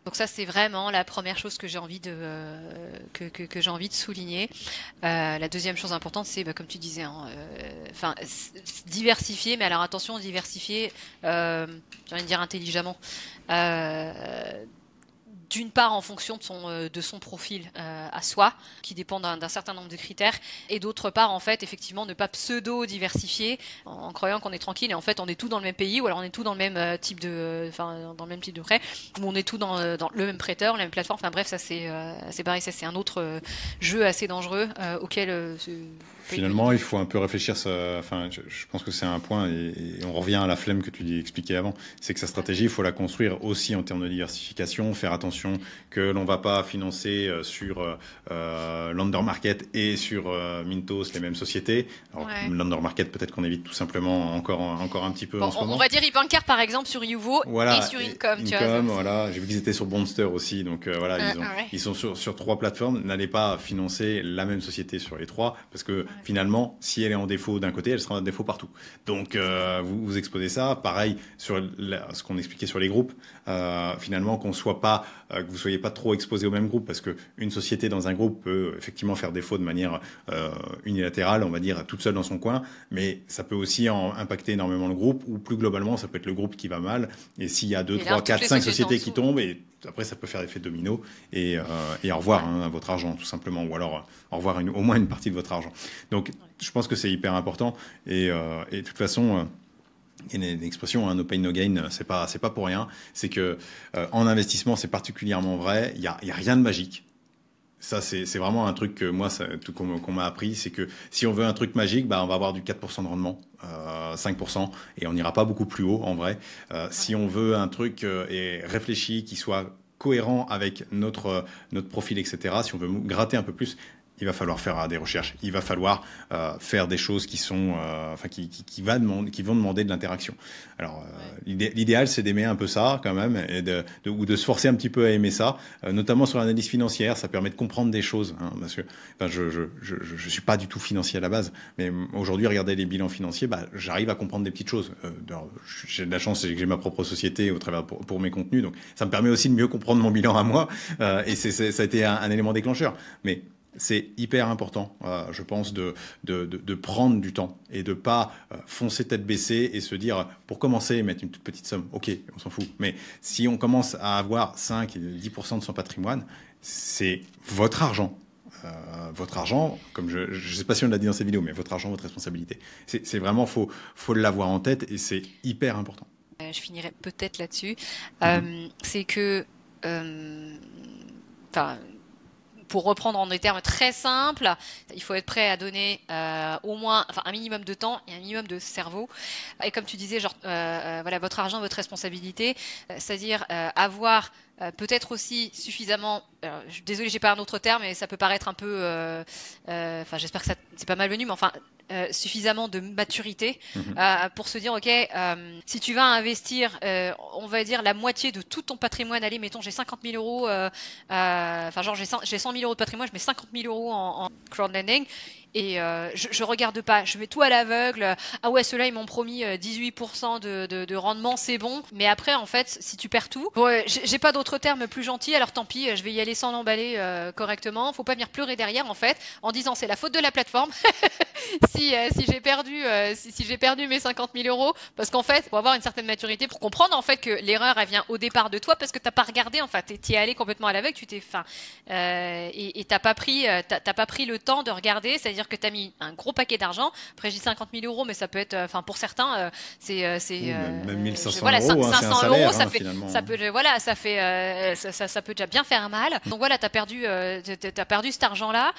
S1: Donc ça c'est vraiment la première chose que j'ai envie que j'ai envie de souligner. La deuxième chose importante c'est bah, comme tu disais, hein, enfin diversifier, mais alors attention diversifier, j'ai envie de dire intelligemment. Euh, d'une part en fonction de son profil à soi, qui dépend d'un certain nombre de critères, et d'autre part, en fait, effectivement, ne pas pseudo-diversifier en croyant qu'on est tranquille, et en fait, on est tout dans le même pays, ou alors on est tout dans le même enfin, dans le même type de prêt, ou on est tout dans le même prêteur, la même plateforme, enfin bref, ça c'est pareil, ça c'est un autre jeu assez dangereux auquel peut y
S2: Finalement, il
S1: donner.
S2: faut un peu réfléchir. Enfin, je pense que c'est un point, et on revient à la flemme que tu dis expliquer avant. C'est que sa stratégie, il faut la construire aussi en termes de diversification, faire attention que l'on va pas financer sur Market et sur Mintos les mêmes sociétés. Alors,
S1: Ouais.
S2: Market, peut-être qu'on évite tout simplement encore un petit peu
S1: Bon,
S2: en ce
S1: on
S2: moment.
S1: va dire e-bancaire par exemple sur Youvo et
S2: Voilà,
S1: sur
S2: et
S1: Income, tu vois.
S2: Income, voilà. J'ai vu qu'ils étaient sur Bonster aussi, donc voilà,
S1: Ouais.
S2: ils sont sur trois plateformes. N'allez pas financer la même société sur les trois, parce que finalement, si elle est en défaut d'un côté, elle sera en défaut partout. Donc, vous exposez ça. Pareil sur ce qu'on expliquait sur les groupes. Finalement, que vous soyez pas trop exposé au même groupe, parce que une société dans un groupe peut effectivement faire défaut de manière unilatérale, on va dire, toute seule dans son coin, mais ça peut aussi impacter énormément le groupe, ou plus globalement, ça peut être le groupe qui va mal. Et s'il y a 2, 3, 4, 5 sociétés qui tombent, et après, ça peut faire effet domino, et au revoir votre argent, tout simplement, ou alors au revoir au moins une partie de votre argent. Donc, je pense que c'est hyper important, et de toute façon, il y a une expression, no pain, no gain, c'est pas pour rien. C'est que en investissement, c'est particulièrement vrai. Il y a rien de magique. Ça, c'est vraiment un truc que moi, qu'on m'a appris, c'est que si on veut un truc magique, on va avoir du 4% de rendement, 5%, et on n'ira pas beaucoup plus haut en vrai. Si on veut un truc réfléchi, qui soit cohérent avec notre profil, etc., si on veut gratter un peu plus, il va falloir faire des recherches. Il va falloir faire des choses qui sont, qui vont demander de l'interaction. Alors, l'idéal, c'est d'aimer un peu ça quand même, ou de se forcer un petit peu à aimer ça, notamment sur l'analyse financière. Ça permet de comprendre des choses. Parce que, je suis pas du tout financier à la base, mais aujourd'hui, regarder les bilans financiers, j'arrive à comprendre des petites choses. J'ai de la chance, c'est que j'ai ma propre société au travers pour mes contenus, donc ça me permet aussi de mieux comprendre mon bilan à moi. Et ça a été un élément déclencheur. Mais c'est hyper important, je pense, de prendre du temps et de pas foncer tête baissée et se dire, pour commencer, mettre une toute petite somme, ok, on s'en fout. Mais si on commence à avoir 5 et 10% de son patrimoine, c'est votre argent. Votre argent, comme je ne sais pas si on l'a dit dans cette vidéo, mais votre argent, votre responsabilité. C'est vraiment, faut l'avoir en tête, et c'est hyper important.
S1: Je finirai peut-être là-dessus. C'est que... pour reprendre en des termes très simples, il faut être prêt à donner au moins un minimum de temps et un minimum de cerveau. Et comme tu disais, votre argent, votre responsabilité, c'est-à-dire avoir peut-être aussi suffisamment, désolé, j'ai pas un autre terme, mais ça peut paraître un peu, j'espère que c'est pas malvenu, mais suffisamment de maturité pour se dire, ok, si tu vas investir, on va dire la moitié de tout ton patrimoine, allez, mettons, j'ai 50 000 euros, j'ai 100 000 euros de patrimoine, je mets 50 000 euros en crowdlending. Et je regarde pas, je mets tout à l'aveugle. Ah ouais, ceux-là ils m'ont promis 18% de rendement, c'est bon. Mais après, en fait, si tu perds tout, j'ai pas d'autres termes plus gentils, alors tant pis, je vais y aller sans l'emballer correctement. Faut pas venir pleurer derrière, en fait, en disant c'est la faute de la plateforme. si j'ai perdu mes 50 000 euros, parce qu'en fait, faut avoir une certaine maturité pour comprendre en fait que l'erreur elle vient au départ de toi, parce que t'as pas regardé, en fait, t'y es allé complètement à l'aveugle, et t'as pas pris le temps de regarder, c'est-à-dire que tu as mis un gros paquet d'argent. Après, je dis 50 000 euros, mais ça peut être, pour certains,
S2: même 1500
S1: voilà,
S2: euros,
S1: 500
S2: c'est un salaire,
S1: euros,
S2: finalement.
S1: ça peut déjà bien faire mal. Donc voilà, t'as perdu cet argent-là,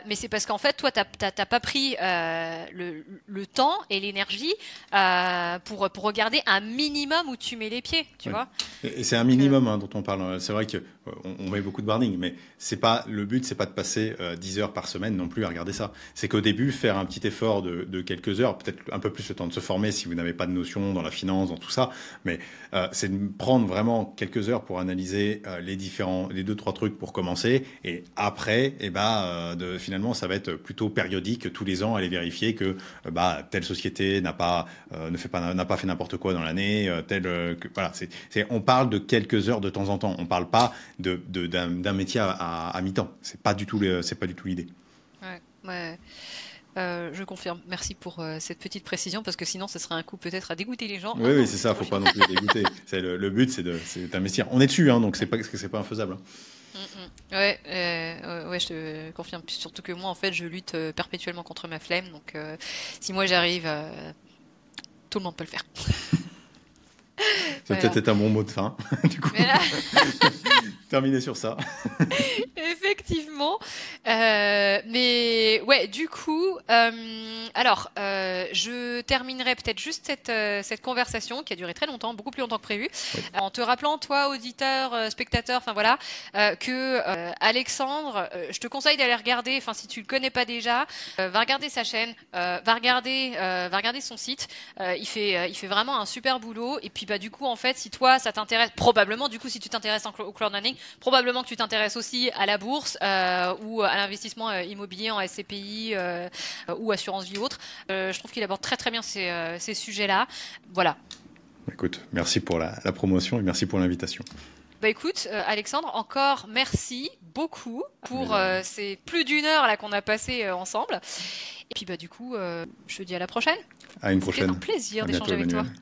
S1: mais c'est parce qu'en fait, toi, t'as pas pris le temps et l'énergie pour regarder un minimum où tu mets les pieds, tu vois.
S2: Et c'est un minimum dont on parle. C'est vrai que on met beaucoup de warning, mais le but, c'est pas de passer 10 heures par semaine non plus à regarder ça. C'est qu'au début, faire un petit effort de quelques heures, peut-être un peu plus le temps de se former si vous n'avez pas de notion dans la finance, dans tout ça, mais c'est de prendre vraiment quelques heures pour analyser les 2-3 trucs pour commencer, et après, finalement, ça va être plutôt périodique, tous les ans, aller vérifier que telle société n'a pas fait n'importe quoi dans l'année, voilà. On parle de quelques heures de temps en temps. On parle pas d'un métier à mi-temps. C'est pas du tout l'idée.
S1: Ouais. Je confirme. Merci pour cette petite précision, parce que sinon, ce serait un coup peut-être à dégoûter les gens.
S2: Oui, c'est ça. Faut pas non plus dégoûter. Le but, c'est d'investir. On est dessus, donc c'est pas infaisable.
S1: Ouais, je te confirme. Surtout que moi, en fait, je lutte perpétuellement contre ma flemme. Donc, si moi j'arrive, tout le monde peut le faire.
S2: Ça peut peut-être un bon mot de fin. Du coup, terminer sur ça.
S1: Effectivement. Mais ouais, du coup, je terminerai peut-être juste cette conversation qui a duré très longtemps, beaucoup plus longtemps que prévu, en te rappelant, toi, auditeur, spectateur, que Alexandre, je te conseille d'aller regarder, si tu le connais pas déjà, va regarder sa chaîne, va regarder son site. Il fait vraiment un super boulot. Et puis du coup, en fait, si toi ça t'intéresse, probablement, du coup, si tu t'intéresses au crowdfunding, probablement que tu t'intéresses aussi à la bourse ou à à l'investissement immobilier en SCPI ou assurance vie ou autre. Je trouve qu'il aborde très très bien ces sujets-là. Voilà.
S2: Écoute, merci pour la promotion et merci pour l'invitation.
S1: Bah écoute, Alexandre, encore merci beaucoup pour ces plus d'1 heure là qu'on a passé ensemble. Et puis bah du coup, je te dis à la prochaine.
S2: À une
S1: C'était
S2: prochaine.
S1: un plaisir
S2: À
S1: d'échanger
S2: bientôt,
S1: avec toi.
S2: Emmanuel.